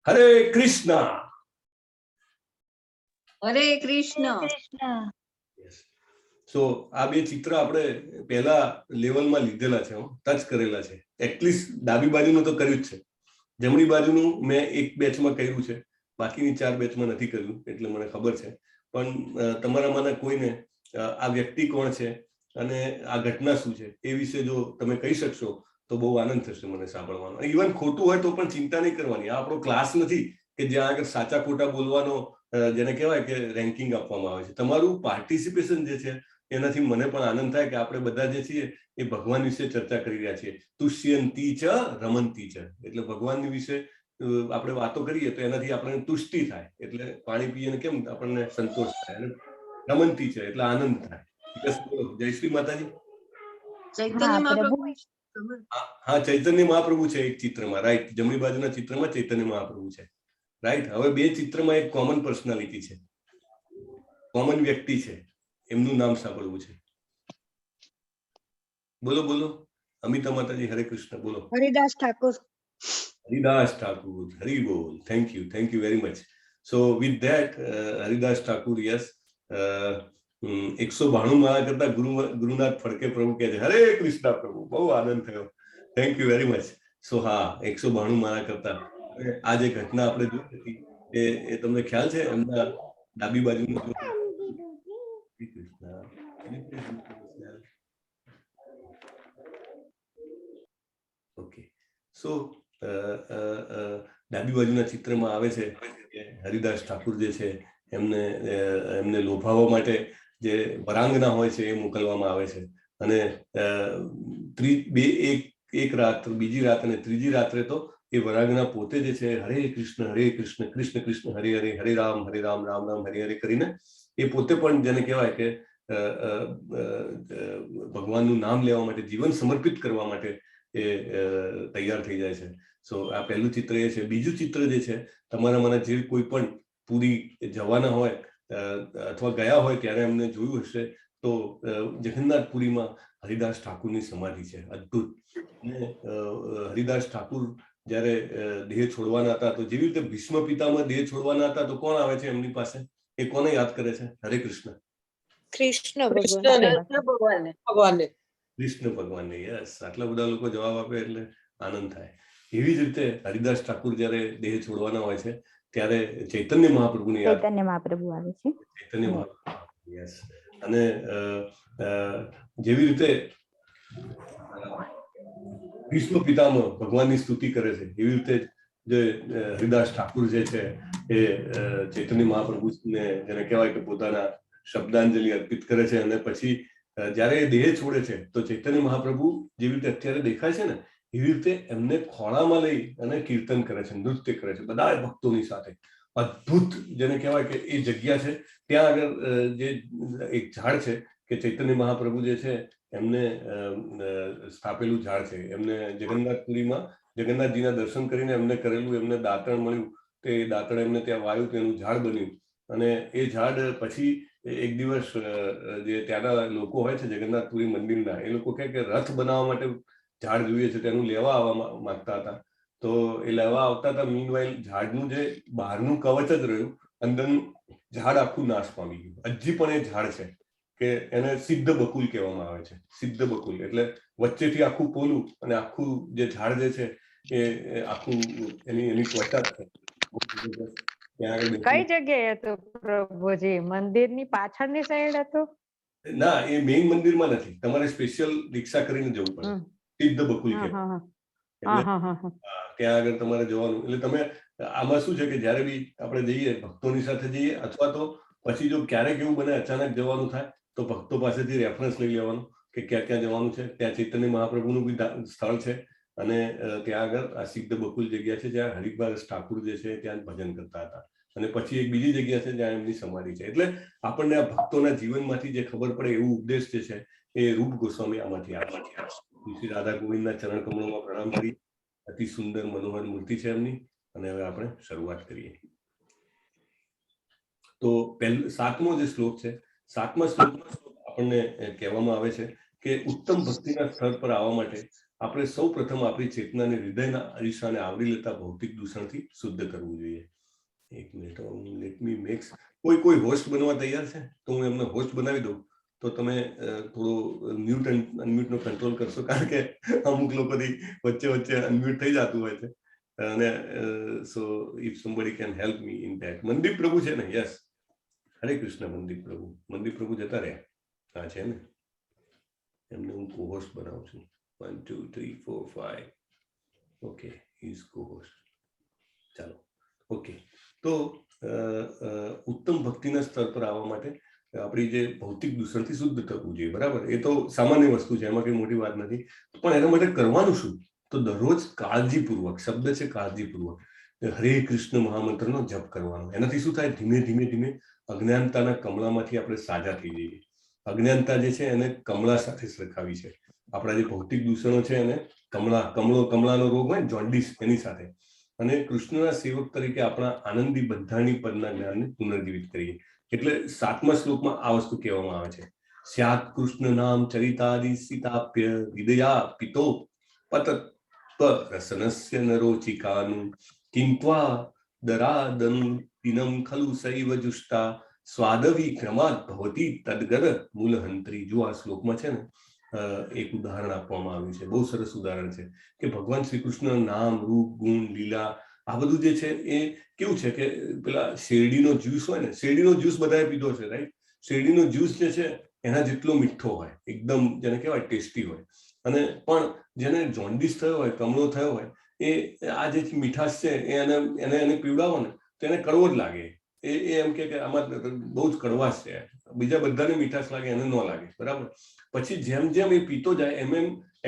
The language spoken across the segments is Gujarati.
હરે કૃષ્ણ. હરે કૃષ્ણ. સો આ બે ચિત્ર આપણે પહેલા લેવલમાં લીધેલા છે, ટચ કરેલા છે. એટલીસ્ટ ડાબી બાજુનું તો કર્યું જ છે, જમણી બાજુનું મેં એક બેચમાં કર્યું છે, બાકીની 4 બેચમાં નથી કર્યું, એટલે મને ખબર છે. પણ તમારામાંના કોઈને આ વ્યક્તિ કોણ છે અને આ ઘટના શું છે એ વિશે જો તમે કહી શકશો તો બહુ આનંદ થશે મને સાંભળવાનો. ઇવન ખોટું હોય તો પણ ચિંતા નહીં કરવાની. આ આપણો ક્લાસ નથી કે જ્યાં આગળ સાચા ખોટા બોલવાનો જેને કહેવાય કે રેન્કિંગ આપવામાં આવે છે. તમારું પાર્ટિસિપેશન જે છે એનાથી મને પણ આનંદ થાય કે આપણે બધા જે છીએ એ ભગવાન વિશે ચર્ચા કરી રહ્યા છીએ. તુષ્યંતી ચ રમંતી ચ, એટલે ભગવાનની વિશે આપણે વાતો કરીએ તો એનાથી આપણને તુષ્ટિ થાય, એટલે પાણી પીએ કેમ આપણને સંતોષ થાય, અને રમંતી છે એટલે આનંદ થાય. જય શ્રી માતાજી. ચૈતન્ય મહાપ્રભુ. હા, ચૈતન્ય મહાપ્રભુ છે એક ચિત્રમાં, રાઈટ. જમણી બાજુના ચિત્રમાં ચૈતન્ય મહાપ્રભુ છે, રાઈટ. હવે બે ચિત્રમાં એક કોમન પર્સનાલિટી છે, કોમન વ્યક્તિ છે, એમનું નામ સાંભળવું છે. બોલો બોલો અમિતા માતાજી. હરે કૃષ્ણ. બોલો. હરિદાસ ઠાકોર. હરિદાસ ઠાકુર. હરિ બોલ. Thank you very much. So with that Haridas Thakur, yes. 192 માળા કરતા ગુરુનાથ ફડકે પ્રભુ કહે છે હરે કૃષ્ણ પ્રભુ. બહુ આનંદ થયો. Thank you very much. So હા, 192 માળા કરતા આ જે ઘટના આપણે જોઈ હતી એ તમને ખ્યાલ છે? એમના ડાબી બાજુનું ઓકે. સો ડાબી બાજુના ચિત્રમાં આવે છે કે હરિદાસ ઠાકુર જે છે એમને લોભાવવા માટે જે વરાંગના હોય છે એ મોકલવામાં આવે છે, અને એક રાત, બીજી રાત અને ત્રીજી રાત્રે તો એ વરાંગના પોતે જે છે હરે કૃષ્ણ કૃષ્ણ કૃષ્ણ હરે હરે, હરે રામ રામ રામ હરે હરે કરીને એ પોતે પણ જેને કહેવાય કે ભગવાનનું નામ લેવા માટે, જીવન સમર્પિત કરવા માટે એ તૈયાર થઈ જાય છે. સો આ પહેલું ચિત્ર એ છે. બીજું ચિત્ર જે છે, તમારામાંના જે કોઈ પણ પુરી જવાના હોય અથવા ગયા હોય ત્યારે એમને જોયું હશે તો જગન્નાથપુરીમાં હરિદાસ ઠાકુરની સમાધિ છે, અદ્ભુત. હરિદાસ ઠાકુર જયારે દેહ છોડવાના હતા તો જેવી રીતે ભીષ્મ પિતામાં દેહ છોડવાના હતા તો કોણ આવે છે એમની પાસે? એ કોને યાદ કરે છે? હરે કૃષ્ણ. કૃષ્ણ ભગવાનને. યસ, આટલા બધા લોકો જવાબ આપે એટલે આનંદ થાય. એવી જ રીતે હરિદાસ ઠાકુર જયારે દેહ છોડવાના હોય છે ત્યારે ચૈતન્ય મહાપ્રભુને યાદ આવે છે. ચૈતન્ય મહાપ્રભુ, યસ. અને જેવી રીતે ભીષ્મ પિતામહ ભગવાનની સ્તુતિ કરે છે, એવી રીતે જે હરિદાસ ઠાકુર જે છે એ ચૈતન્ય મહાપ્રભુને જેને કહેવાય કે પોતાના શબ્દાંજલિ અર્પિત કરે છે. અને પછી જયારે એ દેહ છોડે છે તો ચૈતન્ય મહાપ્રભુ જેવી રીતે અત્યારે દેખાય છે ને એવી રીતે એમને ખોળામાં લઈ અને કીર્તન કરે છે, નૃત્ય કરે છે બધા ભક્તોની સાથે. અદ્ભુત જેને કહેવાય કે એ જગ્યા છે. ત્યાં આગળ જે એક ઝાડ છે કે ચૈતન્ય મહાપ્રભુ જે છે એમને સ્થાપેલું ઝાડ છે. એમને જગન્નાથપુરીમાં જગન્નાથજીના દર્શન કરીને એમને કરેલું, એમને દાંતણ મળ્યું તો એ દાંતણ એમને ત્યાં વાયું તો એનું ઝાડ બન્યું. અને એ ઝાડ પછી એક દિવસ જે ત્યાંના લોકો હોય છે જગન્નાથપુરી મંદિરના, એ લોકો કહે કે રથ બનાવવા માટે ઝાડ જોઈએ છે, તેનું લેવા આવવા માંગતા હતા. તો એ લેવા આવતા હતા, મીનવાઇલ ઝાડનું જે બહારનું કવચ જ રહ્યું, અંદરનું ઝાડ આખું નાશ પામી ગયું. હજી પણ એ ઝાડ છે કે એને સિદ્ધ બકુલ કહેવામાં આવે છે. સિદ્ધ બકુલ એટલે વચ્ચેથી આખું પોલું અને આખું જે ઝાડ જે છે એ આખું એની ત્વચા છે. કઈ જગ્યાએ હતું પ્રભુજી? મંદિરની પાછળની સાઈડ હતું? ના, એ મેઇન મંદિરમાં નથી. તમારે સ્પેશિયલ રિક્ષા કરીને જવું પડે. સિદ્ધ બકુલ કહેવાય. ત્યાં આગળ તમારે જવાનું. એટલે તમે આમાં શું છે કે જયારે બી આપણે જઈએ ભક્તોની સાથે જઈએ, અથવા તો પછી જો ક્યારેક એવું બને અચાનક જવાનું થાય તો ભક્તો પાસેથી રેફરન્સ લઈ લેવાનું કે ક્યાં ક્યાં જવાનું છે. ત્યાં ચૈતન્ય મહાપ્રભુનું બી સ્થળ છે, અને ત્યાં આગળ આ સિદ્ધ બકુલ જગ્યા છે જ્યાં હરિદાસ ઠાકુર જે છે ત્યાં ભજન કરતા હતા. અને પછી એક બીજી જગ્યા છે જ્યાં એમની સમાધિ છે. એટલે આપણને આ ભક્તોના જીવનમાંથી જે ખબર પડે એવું ઉપદેશ જે છે એ રૂપ ગોસ્વામી આમાંથી આવે છે. શ્રી રાધા ગોવિંદના ચરણ કમળોમાં પ્રણામ કરી. અતિ સુંદર મનોહર મૂર્તિ છે એમની. અને હવે આપણે શરૂઆત કરીએ. તો 7મો જે શ્લોક છે, 7મા શ્લોકમાં આપણને કહેવામાં આવે છે કે ઉત્તમ ભક્તિના સ્થળ પર આવવા માટે આપણે સૌ પ્રથમ આપણી ચેતનાને હૃદયના અરીસાને આવરી લેતા ભૌતિક દૂષણથી શુદ્ધ કરવું જોઈએ. એક મિનિટ, લેટ મી મેક્સ. કોઈ હોસ્ટ બનવા તૈયાર છે તો હું એમને હોસ્ટ બનાવી દઉં, તો તમે થોડો મ્યુટ અનમ્યુટ નો કંટ્રોલ કરશો, કારણ કે અમુક લોકોથી વચ્ચે અનમ્યુટ થઈ જતું હોય છે. અને સો if somebody can help me in that. Mandeep પ્રભુ છે ને? યસ, હરે કૃષ્ણ. મનદીપ પ્રભુ જતા રહ્યા. હા છે ને, એમને હું કો હોસ્ટ બનાવું છું. 1 2 3 4 5. ઓકે, ઇઝ કો હોસ્ટ. ચાલો, ઓકે. તો ઉત્તમ ભક્તિના સ્તર પર આવવા માટે આપણી જે ભૌતિક દૂષણથી શુદ્ધ થવું જોઈએ, બરાબર? એ તો સામાન્ય વસ્તુ છે, એમાં કઈ મોટી વાત નથી. પણ એના માટે કરવાનું શું? તો દરરોજ કાળજીપૂર્વક, શબ્દ છે કાળજીપૂર્વક, હરે કૃષ્ણ મહામંત્રનો જપ કરવાનો. એનાથી શું થાય? ધીમે ધીમે અજ્ઞાનતાના કમળામાંથી આપણે સાજા થઈ જઈએ. અજ્ઞાનતા જે છે એને કમળા સાથે સરખાવી છે. આપણા જે ભૌતિક દૂષણો છે એને કમળાનો રોગ હોય, જોન્ડિસ, એની સાથે. અને કૃષ્ણના સેવક તરીકે આપણા આનંદી બંધાણી પદના જ્ઞાનને પુનર્જીવિત કરીએ. એટલે 7મા શ્લોકમાં આ વસ્તુ કહેવામાં આવે છે. સ્યાત કૃષ્ણ નામ ચરિતાદિ સીતાપ્ય વિદયા પિતો પતત રસનસ્ય નરોચિકાનું કિંત્વા દરાદમ દિનમ ખલુ સૈવ જુષ્ટા સ્વાદવી ક્રમાત ભવતી તદગર મૂલહંત્રી. જો આ શ્લોકમાં છે ને એક ઉદાહરણ આપવામાં આવ્યું છે, બહુ સરસ ઉદાહરણ છે, કે ભગવાન શ્રી કૃષ્ણ નામ, રૂપ, ગુણ, લીલા, આ બધું જે છે એ કેવું છે કે પેલા શેરડીનો જ્યુસ હોય ને, શેરડીનો જ્યુસ બધાએ પીધો છે, રાઈટ? શેરડીનો જ્યુસ જે છે એના જેટલો મીઠો હોય, એકદમ જેને કહેવાય ટેસ્ટી હોય. અને પણ જેને જોન્ડિસ થયો હોય, કમળો થયો હોય, એ આ જે મીઠાશ છે એને પીવડાવો ને તો એને કડવો જ લાગે. એ એમ કે આમાં બહુ જ કડવાશ છે. બીજા બધાને મીઠાશ લાગે, એને ન લાગે, બરાબર? પછી જેમ એ પીતો જાય એમ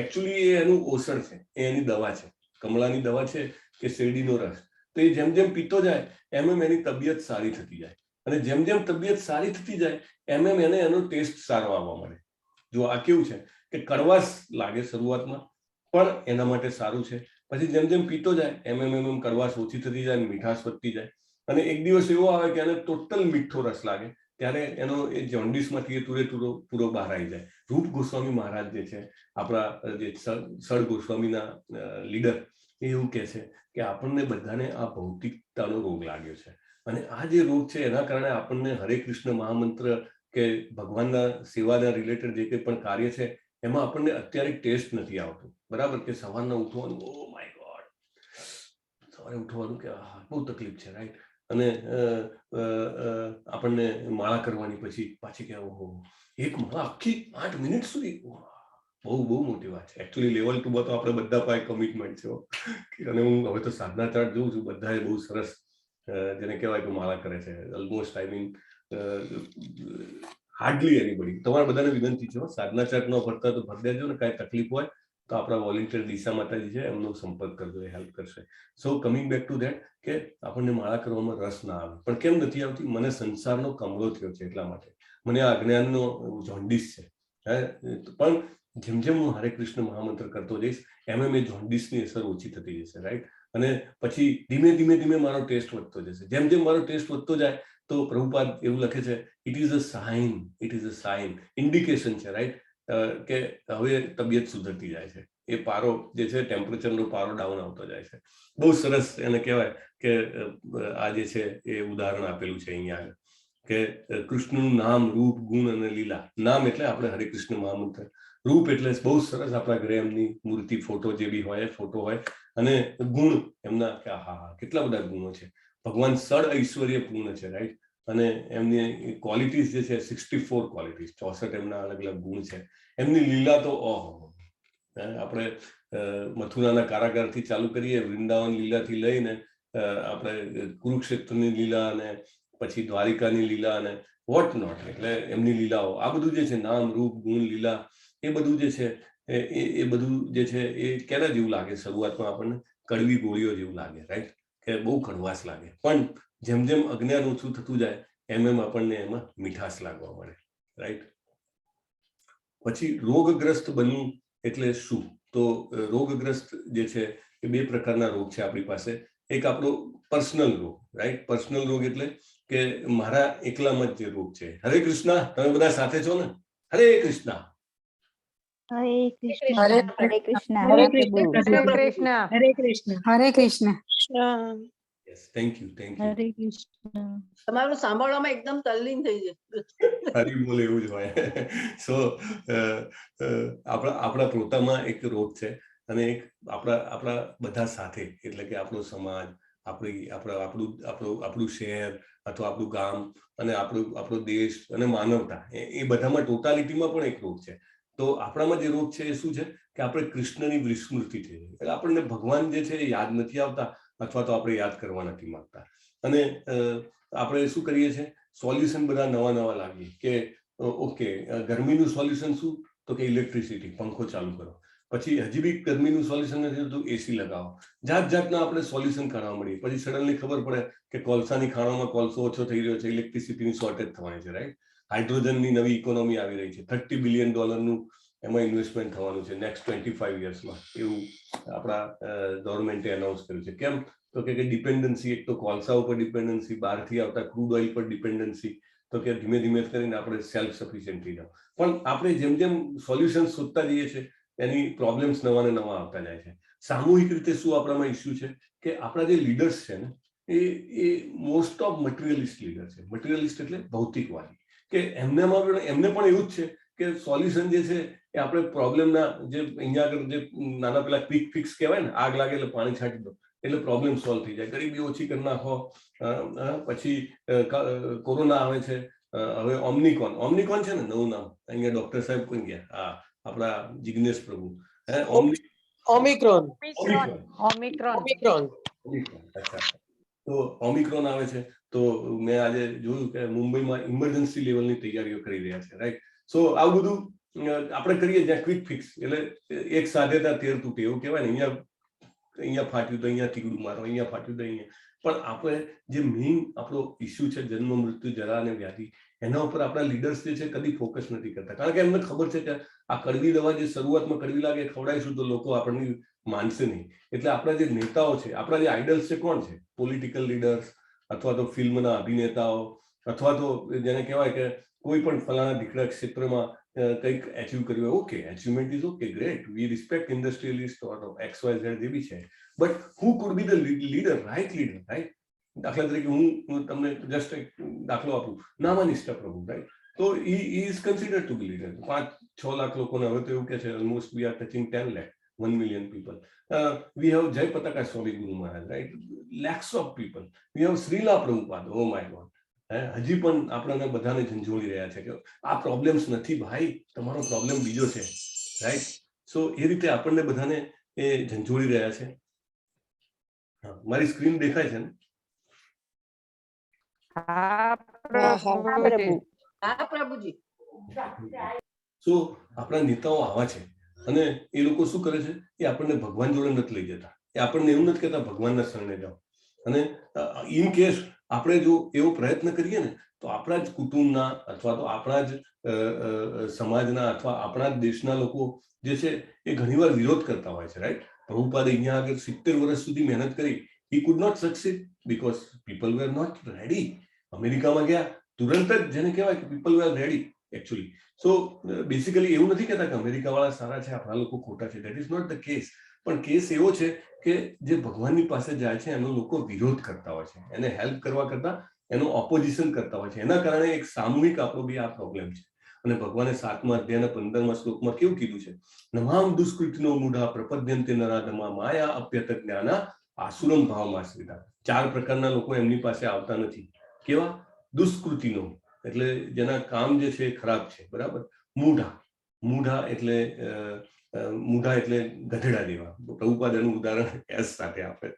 એકચ્યુઅલી એ એનું ઓસણ છે, એ એની દવા છે, કમળાની દવા છે કે શેરડીનો રસ. તો એ જેમ પીતો જાય એમ એની તબિયત સારી થતી જાય. અને જેમ તબિયત સારી થતી જાય એમ એને એનો ટેસ્ટ સારો આવવા મળે. જો આ કેવું છે કે કડવાશ લાગે શરૂઆતમાં, પણ એના માટે સારું છે. પછી જેમ પીતો જાય એમ કડવાશ ઓછી થતી જાય, મીઠાશ વધતી જાય. અને એક દિવસ એવો આવે કે એને ટોટલ મીઠો રસ લાગે, ત્યારે એનો એ જોન્ડિસમાંથી એ પૂરો બહાર આવી જાય. રૂપ ગોસ્વામી મહારાજ જે છે, આપણા જે સળ ગોસ્વામીના લીડર, એ એવું કહે છે કે આપણને બધાને આ ભૌતિકતાનો રોગ લાગ્યો છે. અને આ જે રોગ છે એના કારણે આપણને હરે કૃષ્ણ મહામંત્ર કે ભગવાનના સેવાના રિલેટેડ જે કંઈ પણ કાર્ય છે એમાં આપણને અત્યારે ટેસ્ટ નથી આવતું, બરાબર? કે સવારના ઉઠવાનું, ઓ માય ગોડ, સવારે ઉઠવાનું કે બહુ તકલીફ છે, રાઈટ? અને આપણને માળા કરવાની પછી પાછી કે ઓહો, એક માળા આખી 8 મિનિટ સુધી, બહુ મોટી વાત છે. એકચ્યુઅલી લેવલ 2 તો આપણે બધા પાસે કમિટમેન્ટ છે. અને હું હવે તો સાધના ચાર્ટ જોઉં છું, બધાએ બહુ સરસ જેને કહેવાય કે માળા કરે છે. Almost I mean hardly anybody. તમારા બધાને વિનંતી છે, સાધના ચાર્ટ ન ભરતા તો ભરી દેજો ને. કાંઈ તકલીફ હોય તો આપણા વોલેન્ટિયર દિશા માતાજી છે, એમનો સંપર્ક કરજો, એ હેલ્પ કરશે. સો કમિંગ બેક ટુ ધેટ, કે આપણને માળા કરવામાં રસ ના આવે. પણ કેમ નથી આવતી? મને સંસારનો કમળો થયો છે એટલા માટે, મને આ અજ્ઞાનનો જોન્ડિસ છે. પણ જેમ હું હરે કૃષ્ણ મહામંત્ર કરતો જઈશ એમ એ જોન્ડિસની અસર ઓછી થતી જશે, રાઈટ? અને પછી ધીમે મારો ટેસ્ટ વધતો જશે. જેમ મારો ટેસ્ટ વધતો જાય તો પ્રભુપાદ એવું લખે છે, it is a sign, indication છે, રાઈટ? કે હવે તબિયત સુધરતી જાય છે. એ પારો જે છે, ટેમ્પરેચરનો પારો ડાઉન આવતો જાય છે. બહુ સરસ એને કહેવાય કે આ જે છે એ ઉદાહરણ આપેલું છે અહીંયા, કે કૃષ્ણનું નામ, રૂપ, ગુણ અને લીલા. નામ એટલે આપણે હરે કૃષ્ણ મહામંત્ર, રૂપ એટલે બહુ સરસ આપણા ઘરે એમની મૂર્તિ, ફોટો જે બી હોય, ફોટો હોય. અને ગુણ એમના કે હા, કેટલા બધા ગુણો છે. ભગવાન સળ ઐશ્વર્યપૂર્ણ છે, રાઈટ? અને એમની ક્વોલિટીઝ જે છે 64 ક્વોલિટીઝ, 64 એમના અલગ ગુણ છે. એમની લીલા તો ઓહો, આપણે મથુરાના કારાગારથી ચાલુ કરીએ, વૃંદાવન લીલાથી લઈને આપણે કુરુક્ષેત્રની લીલા અને પછી દ્વારિકાની લીલા અને વોટ નોટ, એટલે એમની લીલાઓ, આ બધું જે છે, નામ, રૂપ, ગુણ, લીલા, એ બધું જે છે એ બધું જે છે એ કેના જેવું લાગે? શરૂઆતમાં આપણને કડવી ગોળીઓ જેવું લાગે, રાઈટ? કે બહુ કડવાશ લાગે. પણ જેમ અજ્ઞાન ઓછું થતું જાય એમ આપણને એમાં મીઠાશ લાગવા મળે, રાઈટ? પછી રોગગ્રસ્ત બનવું એટલે શું? તો રોગગ્રસ્ત જે છે એ 2 પ્રકારના રોગ છે આપણી પાસે. એક આપણો પર્સનલ રોગ, રાઈટ? પર્સનલ રોગ એટલે કે મારા એકલામાં જ જે રોગ છે. હરે કૃષ્ણ, તમે બધા સાથે છો ને? હરે કૃષ્ણ. હરે કૃષ્ણ હરે હરે કૃષ્ણ હરે પ્રભુ કૃષ્ણ હરે કૃષ્ણ. હરે કૃષ્ણ હરે કૃષ્ણ. Yes, thank you. હરે કૃષ્ણ. તમારું સાંભળવામાં એકદમ તલ્લીન થઈ જાય. હરી બોલે એવું જ હોય. સો આપણા પોતામાં એક રોગ છે અને એક આપણા બધા સાથે, એટલે કે આપણો સમાજ, આપણું શહેર અથવા આપણું ગામ અને આપણો દેશ અને માનવતા, એ બધામાં ટોટાલિટીમાં પણ એક રોગ છે. તો આપણામાં જે રોગ છે એ શું છે કે આપણે કૃષ્ણની વિસ્મૃતિ થઈ છે. એટલે આપણને ભગવાન જે છે એ યાદ નથી આવતા, અથવા તો આપણે યાદ કરવા નથી માંગતા. અને આપણે શું કરીએ છીએ, સોલ્યુશન બધા નવા લાવીએ કે ઓકે, ગરમીનું સોલ્યુશન શું, તો કે ઇલેક્ટ્રિસિટી, પંખો ચાલુ કરો. પછી હજી બી ગરમીનું સોલ્યુશન નથી તો એસી લગાવો. જાતના આપણે સોલ્યુશન કાઢવા મળીએ. પછી સડનલી ખબર પડે કે કોલસાની ખાણોમાં કોલસો ઓછો થઈ રહ્યો છે, ઇલેક્ટ્રિસિટીની શોર્ટેજ થવાની છે, રાઈટ. હાઇડ્રોજનની નવી ઇકોનોમી આવી રહી છે, $30 બિલિયન એમાં ઇન્વેસ્ટમેન્ટ થવાનું છે નેક્સ્ટ 25 યર્સમાં, એવું આપણા ગવર્મેન્ટે એનાઉન્સ કર્યું છે. કેમ, તો કે ડિપેન્ડન્સી, એક તો કોલસા ઉપર ડિપેન્ડન્સી, બહારથી આવતા ક્રૂડ ઓઇલ પર ડિપેન્ડન્સી, તો કે ધીમે ધીમે કરીને આપણે સેલ્ફ સફિશિયન્ટ થઈ જાવ. પણ આપણે જેમ જેમ સોલ્યુશન શોધતા જઈએ છીએ એની પ્રોબ્લેમ્સ નવા ને નવા આવતા જાય છે. સામૂહિક રીતે શું આપણામાં ઇસ્યુ છે કે આપણા જે લીડર્સ છે ને એ મોસ્ટ ઓફ મટીરિયલિસ્ટ લીડર છે. મટીરિયલિસ્ટ એટલે ભૌતિકવાદી, કે એમને પણ એવું જ છે કે સોલ્યુશન જે છે એ આપણે પ્રોબ્લેમના, જે અહીંયા આગળ જે નાના પેલા ક્વિક ફિક્સ કહેવાય ને, આગ લાગે એટલે પાણી છાંટી દો એટલે પ્રોબ્લેમ સોલ્વ થઈ જાય, ગરીબી ઓછી કરી નાખો. પછી કોરોના આવે છે, હવે ઓમ્નિકોન છે ને નવું નામ, અહીંયા ડોક્ટર સાહેબ કોઈ ગયા, હા, આપણા જિગ્નેશ પ્રભુ, ઓમિક્રોન. અચ્છા. તો ઓમિક્રોન આવે છે. તો મેં આજે જોયું કે મુંબઈમાં ઇમરજન્સી લેવલની તૈયારીઓ કરી રહ્યા છે, રાઈટ. સો આવું બધું આપણે કરીએ જ્યાં ક્વિક ફિક્સ, એટલે એક સાધ્યતા તેર તૂટે એવું કહેવાય ને. અહીંયા ફાટ્યું તો અહીંયા તીગડું મારો, અહીંયા ફાટ્યું તો અહીંયા. પણ આપણે જે મેઇન આપણો ઇસ્યુ છે, જન્મ મૃત્યુ જરા અને વ્યાધિ, એના ઉપર આપણા લીડર્સ જે છે કદી ફોકસ નથી કરતા. કારણ કે એમને ખબર છે કે આ કડવી દવા જે શરૂઆતમાં કડવી લાગે, ખવડાવીશું તો લોકો આપણને માનશે નહીં. એટલે આપણા જે નેતાઓ છે, આપણા જે આઇડલ્સ છે, કોણ છે? પોલિટિકલ લીડર્સ, અથવા તો ફિલ્મના અભિનેતાઓ, અથવા તો જેને કહેવાય કે કોઈ પણ ફલાણા દીકરા ક્ષેત્રમાં કંઈક એચીવ કર્યું. Okay, achievement is okay, great, we respect industrialist XYZ જે બી છે, but who could be the leader, right leader, right. દાખલા તરીકે હું તમને જસ્ટ એક દાખલો આપું, નામાનિષ્ઠા પ્રભુ, રાઈટ. તો he is considered to be leader. 5-6 lakh લોકોને, હવે તો એવું કે છે almost we are touching 10 lakh, 1 million people. We have Jai Pataka Swami Guru Maharaj, right? Lakhs of people. We have Srila Prabhupada. Oh my God. હજી પણ આપણને બધાને ઝંઝોળી રહ્યા છે કે આ પ્રોબ્લેમ્સ નથી ભાઈ, તમારો પ્રોબ્લેમ બીજો છે, રાઈટ. સો એ રીતે આપણને બધાને એ ઝંઝોળી રહ્યા છે. મારી સ્ક્રીન દેખાય છે ને? હા પ્રભુજી. સો આપણા નેતાઓ આવા છે અને એ લોકો શું કરે છે, એ આપણને ભગવાન જોડે નથી લઈ જતા. એ આપણને એવું નથી કહેતા ભગવાનના શરણે જાઓ. અને ઇન કેસ આપણે જો એવો પ્રયત્ન કરીએ ને, તો આપણા જ કુટુંબના, અથવા તો આપણા જ સમાજના, અથવા આપણા જ દેશના લોકો જે છે એ ઘણીવાર વિરોધ કરતા હોય છે, રાઈટ. પ્રભુપાદે અહીંયા આગળ 70 વર્ષ સુધી મહેનત કરી. He could not succeed because people were not ready. અમેરિકામાં ગયા તુરંત જ, જેને કહેવાય કે people were ready actually. So basically એવું નથી કહેતા કે અમેરિકા વાળા સારા છે, આપણા લોકો ખોટા છે. That is not the case. પણ કેસ એવો છે કે જે ભગવાનની પાસે જાય છે એનો લોકો વિરોધ કરતા હોય છે, એને હેલ્પ કરવા કરતા એનો ઓપોઝિશન કરતા હોય છે. એના કારણે એક સામૂહિક આપણો બી આ પ્રોબ્લેમ છે. અને ભગવાને 7મા અધ્યાયના 15મા શ્લોકમાં કેવું કીધું છે? નમામ દુષ્કૃતિનો મૂઢા પ્રપદ્યંતે નરાધમા માયા અપ્યત જ્ઞાના આસુરમ ભાવમાં શ્રીતા. 4 પ્રકારના લોકો એમની પાસે આવતા નથી. કેવા? દુષ્કૃતિનો, એટલે જેના કામ જે છે એ ખરાબ છે, બરાબર. મૂઢા એટલે ગધેડા જેવા. પ્રભુપાદ એનું ઉદાહરણ એસ સાથે આપે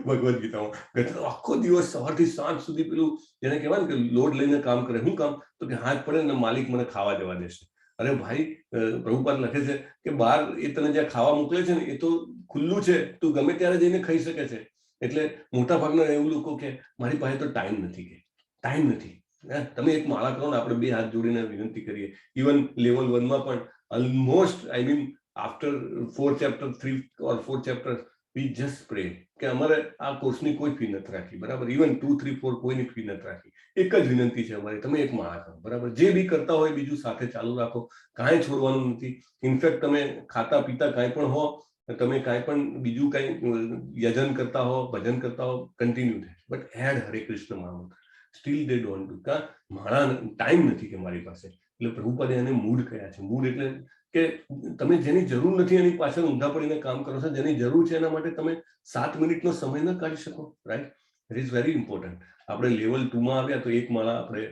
ભગવદ્ ગીતામાં. ગધેડો આખો દિવસ સવારથી સાંજ સુધી પેલું જેને કહેવાય ને કે લોડ લઈને કામ કરે. શું કામ? તો કે હાથ પડે ને માલિક મને ખાવા જવા દેશે. અરે ભાઈ, પ્રભુપાદ લખે છે કે બહાર એ તને જ્યાં ખાવા મોકલે છે ને એ તો ખુલ્લું છે, તું ગમે ત્યારે જઈને ખાઈ શકે છે. એટલે મોટા ભાગના એવું લોકો કે મારી પાસે તો ટાઈમ નથી, કે ટાઈમ નથી. તમે એક માળા કરો ને, આપણે 2 હાથ જોડીને વિનંતી કરીએ. ઇવન લેવલ 1માં પણ almost, I mean after 4 chapter 3 or 4 chapters we just pray કે અમારે આ કોર્સની કોઈ ફી નથી રાખી, બરાબર, ઇવન 2, 3, 4 કોઈની ફી નથી રાખી. એક જ વિનંતી છે અમારી, તમે એક માળા કરો, બરાબર. જે બી કરતા હોય બીજું સાથે ચાલુ રાખો, કાંઈ છોડવાનું નથી. ઇનફેક્ટ તમે ખાતા પીતા કાંઈ પણ હો, તમે કાંઈ પણ બીજું કાંઈ યજન કરતા હો, ભજન કરતા હો, કન્ટિન્યુ થાય, બટ એડ હરે કૃષ્ણ મહામંત્ર. Still they don't do. કા માળા ટાઈમ નથી કે મારી પાસે. એટલે પ્રભુપાદે એને મૂડ કયા છે. મૂડ એટલે કે તમે જેની જરૂર નથી એની પાછળ ઊંધા પડીને કામ કરો છો, જેની જરૂર છે એના માટે તમે 7 મિનિટનો સમય ન કાઢી શકો, right? It is very important. આપણે લેવલ 2 માં આવ્યા તો એક માળા આપણે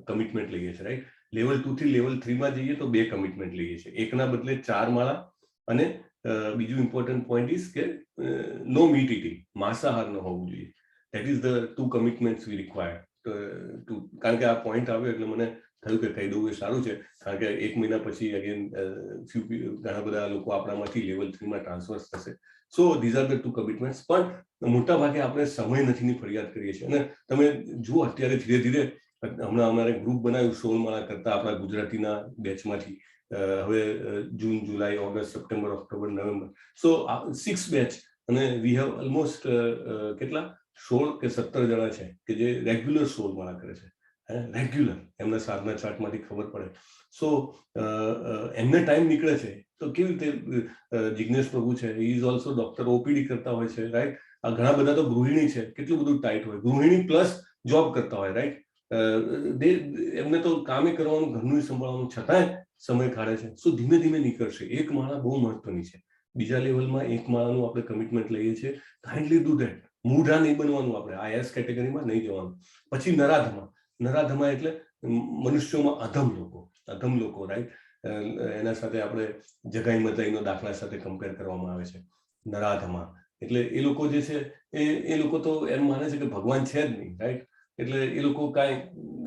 કમિટમેન્ટ લઈએ છીએ, રાઈટ? લેવલ 2 થી લેવલ 3 માં જઈએ તો 2 કમિટમેન્ટ લઈએ છીએ, એકના બદલે 4 માળા. અને બીજું ઇમ્પોર્ટન્ટ પોઈન્ટ ઇઝ કે નો મીટ ઇટિંગ, માંસાહાર ન હોવું જોઈએ. That is the 2 commitments we require to. કારણ કે આ પોઈન્ટ આવ્યો એટલે મને થયું કે કહી દઉં એ સારું છે, કારણ કે 1 મહિના પછી અગેન ઘણા બધા લોકો આપણામાંથી લેવલ 3 માં ટ્રાન્સફર થશે. સો ધીઝ આર ધ 2 કમિટમેન્ટ્સ. પણ મોટા ભાગે આપણે સમય નથીની ફરિયાદ કરીએ છીએ. અને તમે જુઓ અત્યારે ધીરે ધીરે, હમણાં અમારે ગ્રુપ બનાવ્યું 16 માળા કરતા આપણા ગુજરાતીના બેચમાંથી. હવે જૂન, જુલાઈ, ઓગસ્ટ, સપ્ટેમ્બર, ઓક્ટોબર, નવેમ્બર, સો 6 બેચ. અને વી હેવ ઓલમોસ્ટ કેટલા 16 કે 17 જણા છે કે જે રેગ્યુલર 16 માળા કરે છે, રેગ્યુલર. એમના સાધના ચાર્ટમાંથી ખબર પડે. સો એમને ટાઈમ નીકળે છે તો કેવી રીતે જિજ્ઞેશ પ્રભુ છે, he is also doctor, OPD કરતા હોય છે, રાઈટ? આ ઘણા બધા તો ગૃહિણી છે, કેટલું બધું ટાઈટ હોય, ગૃહિણી પ્લસ જોબ કરતા હોય, રાઈટ? એમને તો કામે કરવાનું, ઘરનું સંભાળવાનું, છતાંય સમય કાઢે છે. સો ધીમે ધીમે નીકળશે. એક માળા બહુ મહત્વની છે. બીજા લેવલમાં એક માળાનું આપણે કમિટમેન્ટ લઈએ છીએ. Kindly do that. મૂઢા નહીં બનવાનું આપણે, આ એસ કેટેગરીમાં નહીં જવાનું. પછી નરાધમા. નરાધમા એટલે મનુષ્યોમાં અધમ લોકો, રાઈટ? એના સાથે આપણે જગાઈ મતાઈનો દાખલા સાથે કમ્પેર કરવામાં આવે છે. નરાધમા એટલે એ લોકો જે છે એ લોકો તો એમ માને છે કે ભગવાન છે જ નહીં, રાઈટ? એટલે એ લોકો કાંઈ,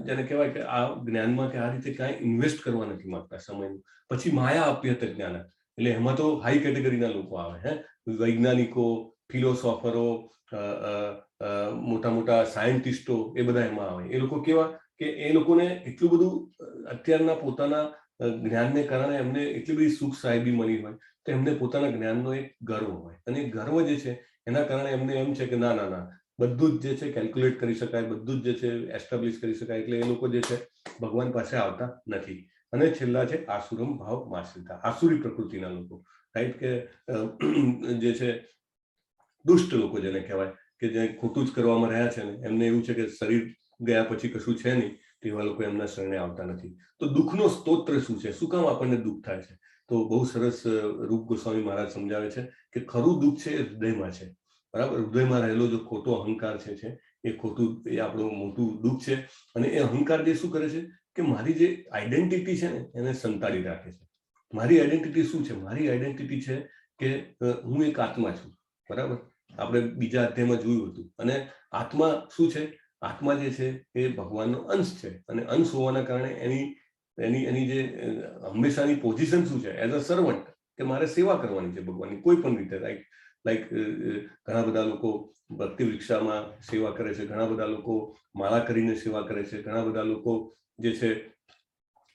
જેને કહેવાય કે આ જ્ઞાનમાં કે આ રીતે કાંઈ ઇન્વેસ્ટ કરવા નથી માંગતા સમયનું. પછી માયા અપ્યત જ્ઞાન, એટલે એમાં તો હાઈ કેટેગરીના લોકો આવે, વૈજ્ઞાનિકો, ફિલોસોફરો, મોટા મોટા સાયન્ટિસ્ટો, એ બધા એમાં આવે. એ લોકો કેવા કે એ લોકોને એટલું બધું અત્યારના પોતાના જ્ઞાનને કારણે એમને એટલી બધી સુખ સાહેબી મળી હોય તો એમને પોતાના જ્ઞાનનો એક ગર્વ હોય. અને એ ગર્વ જે છે એના કારણે એમને એમ છે કે ના ના ના, બધું જ જે છે કેલ્ક્યુલેટ કરી શકાય, બધું જ જે છે એસ્ટાબ્લિશ કરી શકાય. એટલે એ લોકો જે છે ભગવાન પાસે આવતા નથી. અને છેલ્લા છે આસુરમ ભાવ માશ્રિતા, આસુરી પ્રકૃતિના લોકો, રાઈટ? કે જે છે દુષ્ટ લોકો જેને કહેવાય, કે જે ખોટું જ કરવામાં રહ્યા છે ને એમને એવું છે કે શરીર ગયા પછી કશું છે નહીં, તેવા લોકો એમના શરણે આવતા નથી. તો દુઃખનો સ્તોત્ર શું છે? શું કામ આપણને દુઃખ થાય છે? તો બહુ સરસ રૂપ ગોસ્વામી મહારાજ સમજાવે છે કે ખરું દુઃખ છે એ હૃદયમાં છે, બરાબર? હૃદયમાં રહેલો જો ખોટો અહંકાર છે એ ખોટું, એ આપણું મોટું દુઃખ છે. અને એ અહંકાર જે શું કરે છે કે મારી જે આઈડેન્ટિટી છે ને એને સંતાડી રાખે છે. મારી આઈડેન્ટિટી શું છે? મારી આઈડેન્ટિટી છે કે હું એક આત્મા છું, બરાબર? આપણે બીજા અધ્યાયમાં જોયું હતું. અને આત્મા શું છે? આત્મા જે છે એ ભગવાનનો અંશ છે. અને અંશ હોવાના કારણે એની જે હંમેશાની પોઝિશન શું છે? એઝ અ સર્વન્ટ, કે મારે સેવા કરવાની છે ભગવાનની કોઈ પણ રીતે, રાઈટ? લાઈક ઘણા બધા લોકો ભક્તિ વૃક્ષામાં સેવા કરે છે, ઘણા બધા લોકો માળા કરીને સેવા કરે છે, ઘણા બધા લોકો જે છે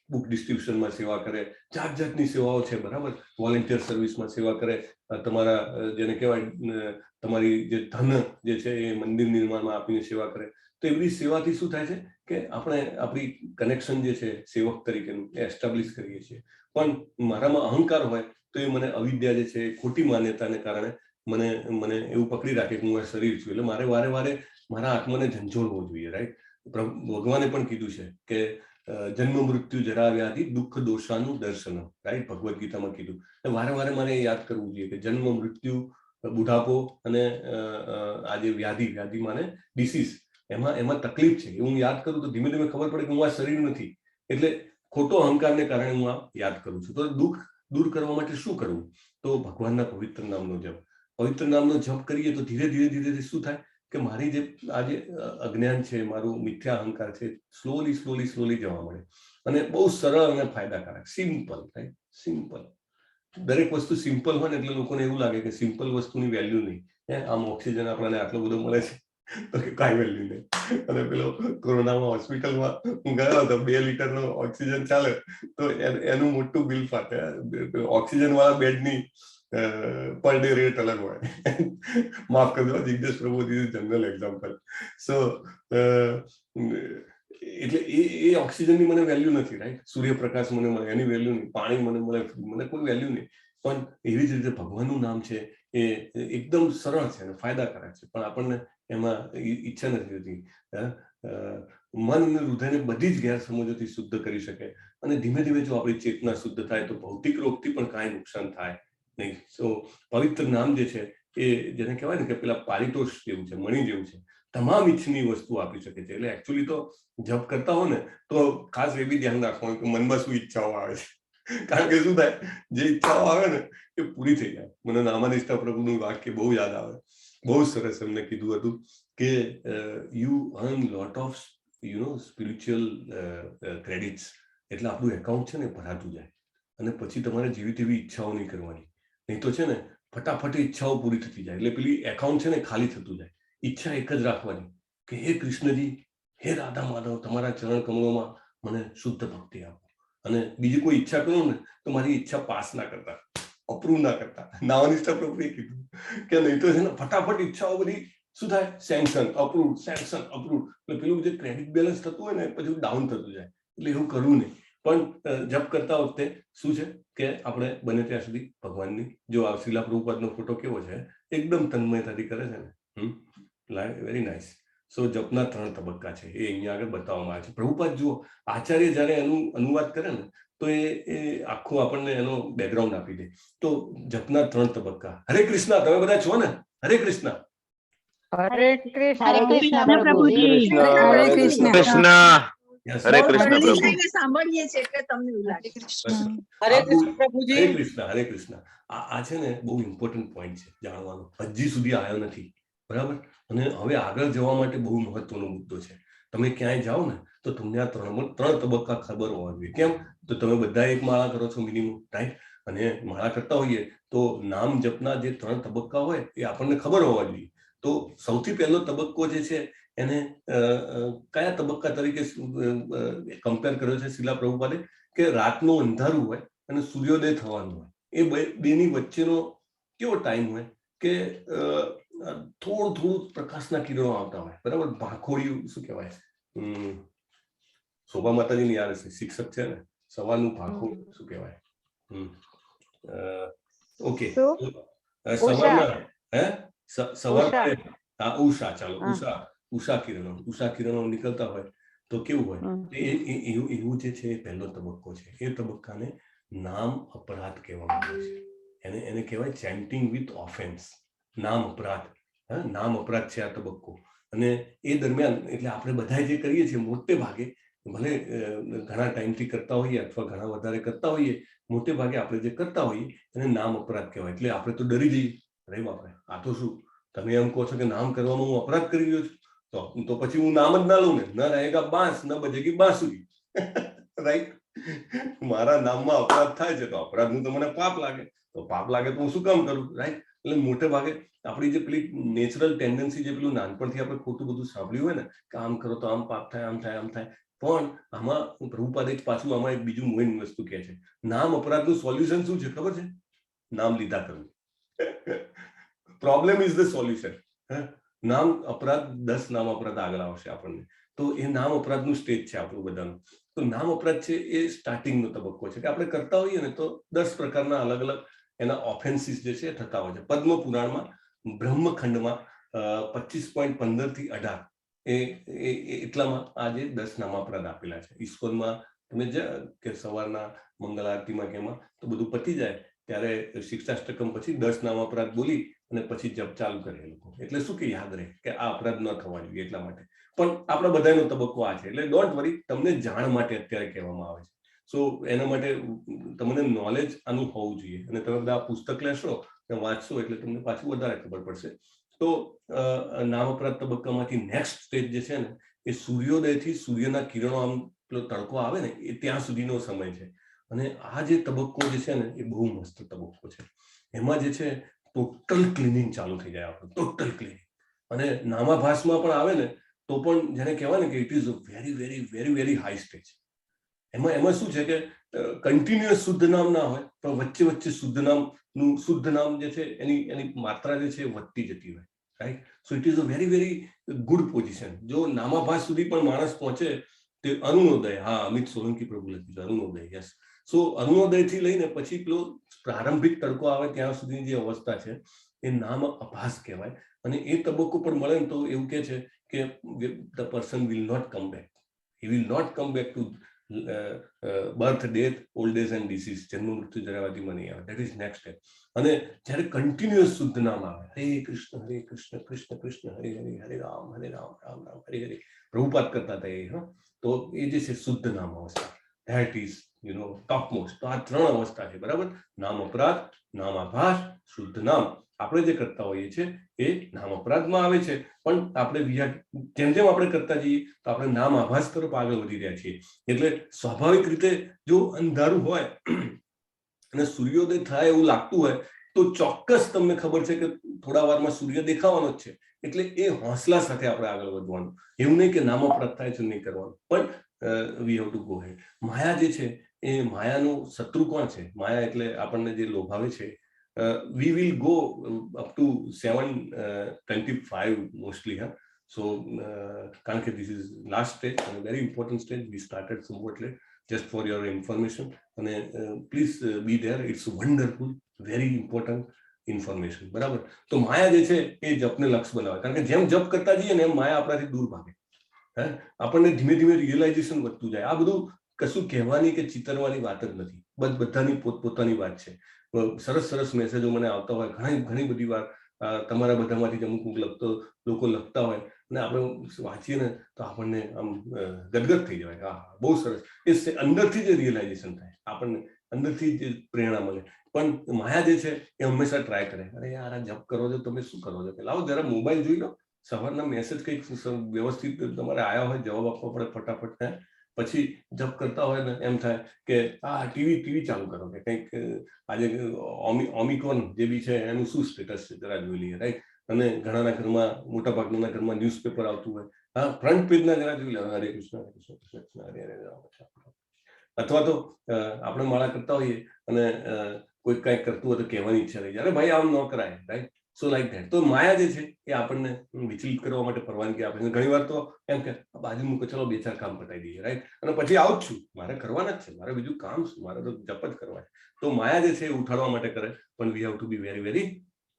બુક ડિસ્ટ્રીબ્યુશનમાં સેવા કરે, જાત જાતની સેવાઓ છે, બરાબર? વોલેન્ટિયર સર્વિસમાં સેવા કરે, તમારા જેને કહેવાય તમારી જે ધન જે છે એ મંદિર નિર્માણમાં આપીને સેવા કરે. તો એવી સેવાથી શું થાય છે કે આપણે આપણી કનેક્શન જે છે સેવક તરીકેનું એ એસ્ટાબ્લિશ કરીએ છીએ. પણ મારામાં અહંકાર હોય તો એ મને અવિદ્યા જે છે ખોટી માન્યતાને કારણે મને એવું પકડી રાખે કે હું આ શરીર છું. એટલે મારે વારે વારે મારા આત્માને ઝંઝોળવો જોઈએ, રાઈટ? ભગવાને પણ કીધું છે કે જન્મ મૃત્યુ જરા વ્યાધિ દુઃખ દોષાનું દર્શન, રાઈટ? ભગવદ્ ગીતામાં કીધું. વારે વારે મારે યાદ કરવું જોઈએ કે જન્મ મૃત્યુ, બુઢાપો અને આ જે વ્યાધિ માને ડિસીઝ, એમાં તકલીફ છે. હું યાદ કરું તો ધીમે ધીમે ખબર પડે કે હું આ શરીર નથી. એટલે ખોટો અહંકારને કારણે હું આ યાદ કરું છું. તો દુઃખ દૂર કરવા માટે શું કરવું? તો ભગવાનના પવિત્ર નામનો જપ. પવિત્ર નામનો જપ કરીએ તો ધીરે ધીરે શું થાય કે મારી જે આ જે અજ્ઞાન છે, મારું મિથ્યા અહંકાર છે, સ્લોલી જવા મળે. અને બહુ સરળ અને ફાયદાકારક, સિમ્પલ, રાઈટ? સિમ્પલ. દરેક વસ્તુ સિમ્પલ હોય ને એટલે લોકોને એવું લાગે કે સિમ્પલ વસ્તુની વેલ્યુ નહીં. આમ ઓક્સિજન આપણને આટલો બધો મળે છે તો કે કાંઈ વેલ્યુ નહીં. અને પેલો કોરોનામાં હોસ્પિટલમાં હું ગયો હતો, 2 લીટરનો ઓક્સિજન ચાલે તો એનું મોટું બિલ ફાટે. ઓક્સિજન વાળા બેડની પર ડે રેટ અલગ હોય. માફ કરજો જિગ્નેશ પ્રભુ, ધીસ ઇઝ જનરલ એક્ઝામ્પલ. સો એટલે એ ઓક્સિજનની મને વેલ્યુ નથી, રાઈટ? સૂર્યપ્રકાશ મને મળે એની વેલ્યુ નહીં, પાણી મને મળે મને કોઈ વેલ્યુ નહીં. પણ એવી જ રીતે ભગવાનનું નામ છે એ એકદમ સરળ છે અને ફાયદાકારક છે, પણ આપણને એમાં ઈચ્છા નથી હોતી. મન અને હૃદયને બધી જ ગેરસમજોથી શુદ્ધ કરી શકે અને ધીમે ધીમે જો આપણી ચેતના શુદ્ધ થાય તો ભૌતિક રોગથી પણ કાંઈ નુકસાન થાય નહીં. સો પવિત્ર નામ જે છે એ જેને કહેવાય ને કે પેલા પારિતોષ જેવું છે, મણી જેવું છે, તમામ ઈચ્છનીય વસ્તુ આપી શકે છે. એટલે એકચ્યુઅલી તો જપ કરતા હો ને તો ખાસ એ બી ધ્યાન રાખવાનું કે મનમાં શું ઈચ્છાઓ આવે છે. કારણ કે શું થાય, જે ઈચ્છાઓ આવે ને એ પૂરી થઈ જાય. મને નામાનિષ્ઠા પ્રભુનું વાક્ય બહુ યાદ આવે, બહુ સરસ એમને કીધું હતું કે you earn lot of spiritual credits. એટલે આપણું એકાઉન્ટ છે ને ભરાતું જાય અને પછી તમારે જેવી તેવી ઈચ્છાઓ નહીં કરવાની, નહીં તો છે ને ફટાફટ ઈચ્છાઓ પૂરી થતી જાય. એટલે પેલી એકાઉન્ટ છે ને ખાલી થતું જાય. ઈચ્છા એક જ રાખવાની કે હે કૃષ્ણજી, હે રાધા માધવ, તમારા ચરણ કમળોમાં મને શુદ્ધ ભક્તિ આપો. અને બીજી કોઈ ઈચ્છા કરું ને તો મારી ઈચ્છા પાસ ના કરતા, અપ્રૂવ ના કરતા. નામનિષ્ઠા પ્રભુએ કીધું કે નહીં તો છે ને ફટાફટ ઈચ્છાઓ બધી શું થાય, સેન્કશન અપ્રૂવ, સેન્કશન અપ્રૂવ. એટલે પેલું જે ક્રેડિટ બેલેન્સ થતું હોય ને પછી ડાઉન થતું જાય. એટલે એવું કરવું નહીં. પણ જપ કરતા વખતે શું છે કે આપણે બને ત્યાં સુધી ભગવાનની, જો આ શીલા પ્રભુપાદનો ફોટો કેવો છે, એકદમ તન્મયતાથી કરે છે ને, વેરી નાઇસ. સો જપના 3 તબક્કા છે એ અહીંયા આગળ બતાવવામાં આવે છે. પ્રભુપાદ જુઓ, આચાર્ય જયારે એનું અનુવાદ કરે ને તો એ આખું આપણને એનો બેકગ્રાઉન્ડ આપી દે. તો જપના 3 તબક્કા. હરે કૃષ્ણ, તમે બધા છો ને? હરે કૃષ્ણ. હરે કૃષ્ણ. હરે કૃષ્ણ પ્રભુજી. હરે કૃષ્ણ. હરે કૃષ્ણ પ્રભુ. સાંભળીએ છીએ એટલે તમને એવું લાગે. હરે કૃષ્ણ પ્રભુજી. હરે કૃષ્ણ, હરે કૃષ્ણ. આ છે ને બહુ ઇમ્પોર્ટન્ટ પોઈન્ટ છે જાણવાનો. હજી સુધી આવ્યો નથી, બરાબર? અને હવે આગળ જવા માટે બહુ મહત્વનો મુદ્દો છે. તમે ક્યાંય જાઓ ને તો તમને આ 3 તબક્કા ખબર હોવા જોઈએ. કેમ? તો તમે બધા એક માળા કરો છો મિનિમમ, રાઈટ? અને માળા કરતા હોઈએ તો નામ જપના જે 3 તબક્કા હોય એ આપણને ખબર હોવા જોઈએ. તો સૌથી પહેલો તબક્કો જે છે એને કયા તબક્કા તરીકે કમ્પેર કર્યો છે શીલા પ્રભુપાદે? કે રાતનું અંધારું હોય અને સૂર્યોદય થવાનું હોય, એ બેની વચ્ચેનો કેવો ટાઈમ હોય કે થોડું પ્રકાશના કિરણો આવતા હોય, બરાબર? ભાખોડિયું શું કહેવાય, શોભા માતાજીની યાદ હશે, શિક્ષક છે ને, સવારનું ભાખોડિયું શું કહેવાય? ઓકે, સવારના ઉષા, ચાલો ઉષા કિરણો નીકળતા હોય તો કેવું હોય? એવું જે છે એ પહેલો તબક્કો છે. એ તબક્કાને નામ અપરાધ કહેવામાં આવે છે. એને કહેવાય ચેન્ટિંગ વિથ ઓફેન્સ. નામ અપરાધ, નામ અપરાધ છે આ તબક્કો. અને એ દરમિયાન એટલે આપણે બધા જે કરીએ છીએ મોટે ભાગે, ભલે ઘણા ટાઈમથી કરતા હોઈએ અથવા ઘણા વધારે કરતા હોઈએ, મોટે ભાગે આપણે જે કરતા હોઈએ એને નામ અપરાધ કહેવાય. એટલે આપણે તો ડરી જઈએ, અરે બાપરે આ તો શું, તમે એમ કહો છો કે નામ કરવામાં હું અપરાધ કરી રહ્યો છું, તો પછી હું નામ જ ના લઉં ને. ન રહેગા બાંસ ન બજેગી બાંસુરી, રાઈટ? મારા નામમાં અપરાધ થાય છે તો અપરાધનું તો મને પાપ લાગે, તો પાપ લાગે તો હું શું કામ કરું, રાઈટ? એટલે મોટે ભાગે આપણી જે પેલી નેચરલ ટેન્ડન્સી, જે પેલું નાનપણથી આપણે ખોટું બધું સાંભળ્યું હોય ને કે આમ કરો તો આમ પાપ થાય, આમ થાય, આમ થાય. પણ આમાં પ્રભુપાદ પાછું આમાં એક બીજું મેઇન વસ્તુ કહે છે. નામ અપરાધનું સોલ્યુશન શું છે ખબર છે? નામ લીધા કરવું. Problem is the solution. નામ અપરાધ, 10 નામ અપરાધ આગળ આવશે આપણને. તો એ નામ અપરાધનું સ્ટેજ છે આપણું બધાનું. તો નામ અપરાધ છે એ સ્ટાર્ટિંગનો તબક્કો છે કે આપણે કરતા હોઈએ ને તો 10 પ્રકારના અલગ અલગ એના ઓફેન્સીસ જે છે થતા હોય છે. પદ્મ પુરાણમાં બ્રહ્મખંડમાં 25.15 થી 18 એટલામાં આ જે 10 નામ અપરાધ આપેલા છે. ઇસ્કોનમાં તમે કે સવારના મંગલ આરતીમાં કે એમાં તો બધું પતી જાય ત્યારે શિક્ષાષ્ટકમ પછી 10 નામ અપરાધ બોલી અને પછી જપ ચાલુ કરે એ લોકો. એટલે શું કે યાદ રહે કે આ અપરાધ ન થવા જોઈએ એટલા માટે. પણ આપણા બધાનો તબક્કો આ છે. એટલે ડોન્ટ વરી, તમને જાણ માટે અત્યારે કહેવામાં આવે છે. સો એના માટે તમને નોલેજ આનું હોવું જોઈએ. અને તમે બધા પુસ્તક લેશો અને વાંચશો એટલે તમને પાછું વધારે ખબર પડશે. તો નામ અપરાધ તબક્કામાંથી નેક્સ્ટ સ્ટેજ જે છે ને એ સૂર્યોદયથી સૂર્યના કિરણો આમ પેલો તડકો આવે ને એ ત્યાં સુધીનો સમય છે. અને આ જે તબક્કો જે છે ને એ બહુ મસ્ત તબક્કો છે. એમાં જે છે ટોટલ ક્લિનિંગ ચાલુ થઈ જાય આપણું, ટોટલ ક્લિનિંગ. અને નામાભાસમાં પણ આવે ને તો પણ જેને કહેવાય ને કે it is very very very very high stage. એમાં શું છે કે કન્ટિન્યુઅસ શુદ્ધ નામ ના હોય, પણ વચ્ચે વચ્ચે શુદ્ધ નામ જે છે એની માત્રા જે છે વધતી જતી હોય, right. So it is a very very good position. જો નામાભાસ સુધી પણ માણસ પહોંચે તે અરુણોદય, હા, અમિત સોલંકી પ્રભુ લખ્યું છે અરુણોદય, યસ. સો અરુણોદયથી લઈને પછી પેલો પ્રારંભિક તડકો આવે ત્યાં સુધીની જે અવસ્થા છે એ નામ અભાસ કહેવાય. અને એ તબક્કો પણ મળે ને તો એવું કહે છે કે the person will not come back. He will not come back to birth, death, old age and disease. જન્મ, મૃત્યુ, જરાવાદીમાં નહીં આવે. That is next step. અને જ્યારે કન્ટિન્યુઅસ શુદ્ધ નામ આવે, હરે કૃષ્ણ કૃષ્ણ કૃષ્ણ હરે હરે, હરે રામ રામ રામ હરે હરે, પ્રભુપાદ કરતા હતા એ. તો એ જે છે શુદ્ધ નામ અવસ્થા, ધેટ ઇઝ ટોપ મોસ્ટ. તો આ 3 અવસ્થા છે, બરાબર. નામ અપરાધ, નામ આભાસ, શુદ્ધ નામ. આપણે જે કરતા હોઈએ છીએ એ નામ અપરાધમાં આવે છે, પણ આપણે જેમ જેમ આપણે કરતા જઈએ તો આપણે નામ આભાસ તરફ આગળ વધી રહ્યા છીએ. એટલે સ્વાભાવિક રીતે જો અંધારું હોય અને સૂર્યોદય થાય એવું લાગતું હોય તો ચોક્કસ તમને ખબર છે કે થોડા વારમાં સૂર્ય દેખાવાનો જ છે. એટલે એ હોંસલા સાથે આપણે આગળ વધવાનું. એવું નહીં કે નામ અપરાધ થાય છે નહીં કરવાનું, પણ વી હેવ ટુ ગો હેડ. માયા જે છે એ માયાનું શત્રુ કોણ છે? માયા એટલે આપણને જે લોભાવે છે. We will go up to 7:25 mostly. So, કારણ કે this is last stage and a very important stage. We started somewhat late, just for your information. And please be there. It's wonderful, very important information. બરાબર. તો માયા જે છે એ જપને લક્ષ બનાવે. કારણ કે જેમ જપ કરતા જઈએ ને એમ માયા આપણાથી દૂર ભાગે. આપણને ધીમે ધીમે રિયલાઇઝેશન વધતું જાય. આ બધું કશું કહેવાની કે ચિતરવાની વાત જ નથી. બધાની પોતપોતાની વાત છે. સરસ સરસ મેસેજો મને આવતા હોય ઘણી બધી વાર. તમારા બધામાંથી અમુક લોકો લખતા હોય અને આપણે વાંચીએ ને તો આપણને આમ ગદગદ થઈ જવાય. હા, બહુ સરસ. એ અંદરથી જ રિયલાઇઝેશન થાય, આપણને અંદરથી જ પ્રેરણા મળે. પણ માયા જે છે એ હંમેશા ટ્રાય કરે, અરે યાર આ જપ કરો છો, તમે શું કરો છો? લાવો જરા મોબાઈલ જોઈ લો, સવારના મેસેજ કંઈક વ્યવસ્થિત તમારે આવ્યા હોય, જવાબ આપવો પડે ફટાફટ. પછી જપ કરતા હોય ને એમ થાય કે ટીવી ચાલુ કરો કે કંઈક આજે ઓમિક્રોન જે બી છે એનું શું સ્ટેટસ છે જરા જોઈ લઈએ, રાઈટ. અને ઘણાના ઘરમાં, મોટા ભાગના ઘરમાં ન્યૂઝપેપર આવતું હોય, હા, ફ્રન્ટ પેજના જરા જોઈ લે, હરે કૃષ્ણ કૃષ્ણ કૃષ્ણ હરે હરે રામ. અથવા તો આપણે માળા કરતા હોઈએ અને કોઈ કંઈક કરતું હોય તો કહેવાની ઈચ્છા થઈ જાય, અરે ભાઈ આમ ન કરાય, રાઈટ. So like that. તો માયા જે છે એ આપણને વિચલિત કરવા માટે પરવાનગી આપે છે. ઘણી વાર તો એમ કે બાજુ મૂકો, ચલો 2-4 કામ પતાવી દઈએ, રાઈટ. અને પછી આવું જ છું, મારે કરવાના જ છે, મારે બીજું કામ શું, મારે તો જપ જ કરવા છે. તો માયા જે છે એ ઉઠાડવા માટે કરે, પણ વી have to be very very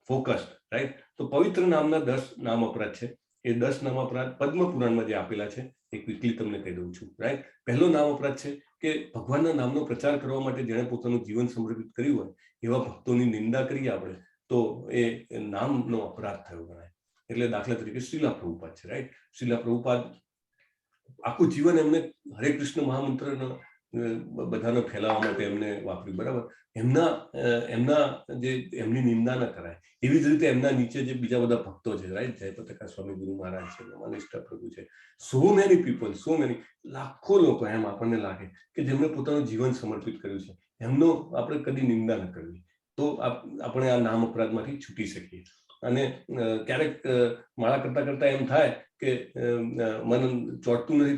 focused, right. તો પવિત્ર નામના 10 નામ અપરાધ છે. એ 10 નામ અપરાધ પદ્મ પુરાણમાં જે આપેલા છે એ ક્વિકલી તમને કહી દઉં છું, રાઈટ. પહેલો નામ અપરાધ છે કે ભગવાનના નામનો પ્રચાર કરવા માટે જેણે પોતાનું જીવન સમર્પિત કર્યું હોય એવા ભક્તોની નિંદા કરીએ આપણે તો એ નામનો અપરાધ થયો ગણાય. એટલે દાખલા તરીકે શ્રીલા પ્રભુપાદ છે, રાઈટ. શ્રીલા પ્રભુપાદ આખું જીવન એમને હરે કૃષ્ણ મહામંત્રનો બધાને ફેલાવવા માટે એમને વાપર્યું, બરાબર. એમની નિંદા ન કરાય. એવી જ રીતે એમના નીચે જે બીજા બધા ભક્તો છે, રાઈટ. જયપતાકા સ્વામી ગુરુ મહારાજ છે, મનિષ્ઠા પ્રભુ છે, સો મેની પીપલ, લાખો લોકો એમ આપણને લાગે કે જેમણે પોતાનું જીવન સમર્પિત કર્યું છે, એમનો આપણે કદી નિંદા ન કરવી. તો આપણે આ નામ અપરાધમાંથી છૂટી શકીએ. અને ક્યારેક માળા કરતા કરતા એમ થાય કે મને ચોટતું નથી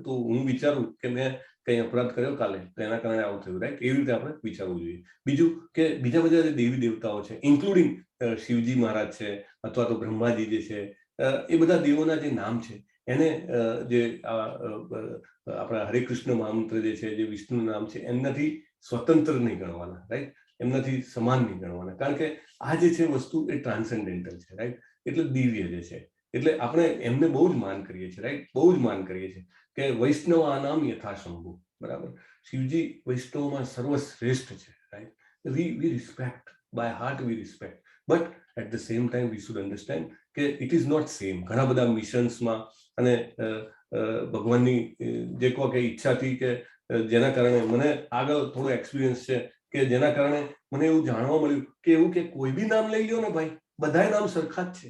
તો હું વિચારું કે મેં કંઈ અપરાધ કર્યો કાલે તો એના કારણે આવું થયું, રાઈટ. એવી રીતે આપણે વિચારવું જોઈએ. બીજું કે બીજા બધા જે દેવી દેવતાઓ છે, ઇન્ક્લુડિંગ શિવજી મહારાજ છે અથવા તો બ્રહ્માજી જે છે, એ બધા દેવોના જે નામ છે એને જે આપણા હરે કૃષ્ણ મહામંત્ર જે છે, જે વિષ્ણુનું નામ છે, એમનાથી સ્વતંત્ર નહીં ગણવાના, રાઈટ. એમનાથી સમાન નહીં ગણવાના. કારણ કે આ જે છે વસ્તુ એ ટ્રાન્સેન્ડેન્ટલ છે, રાઈટ. એટલે દિવ્ય જે છે. એટલે આપણે એમને બહુ જ માન કરીએ છીએ, રાઈટ. બહુ જ માન કરીએ છીએ કે વૈષ્ણવ આ નામ યથાશંભુ, બરાબર. શિવજી વૈષ્ણવમાં સર્વશ્રેષ્ઠ છે, right. We respect by heart, we respect, but at the same time we should understand કે ઇટ ઇઝ નોટ સેમ. ઘણા બધા મિશન્સમાં અને ભગવાનની જે કહો કે ઈચ્છાથી કે જેના કારણે મને આગળ થોડો એક્સપિરિયન્સ છે કે જેના કારણે મને એવું જાણવા મળ્યું કે એવું કે કોઈ બી નામ લઈ લ્યો ને ભાઈ, બધાય નામ સરખા જ છે.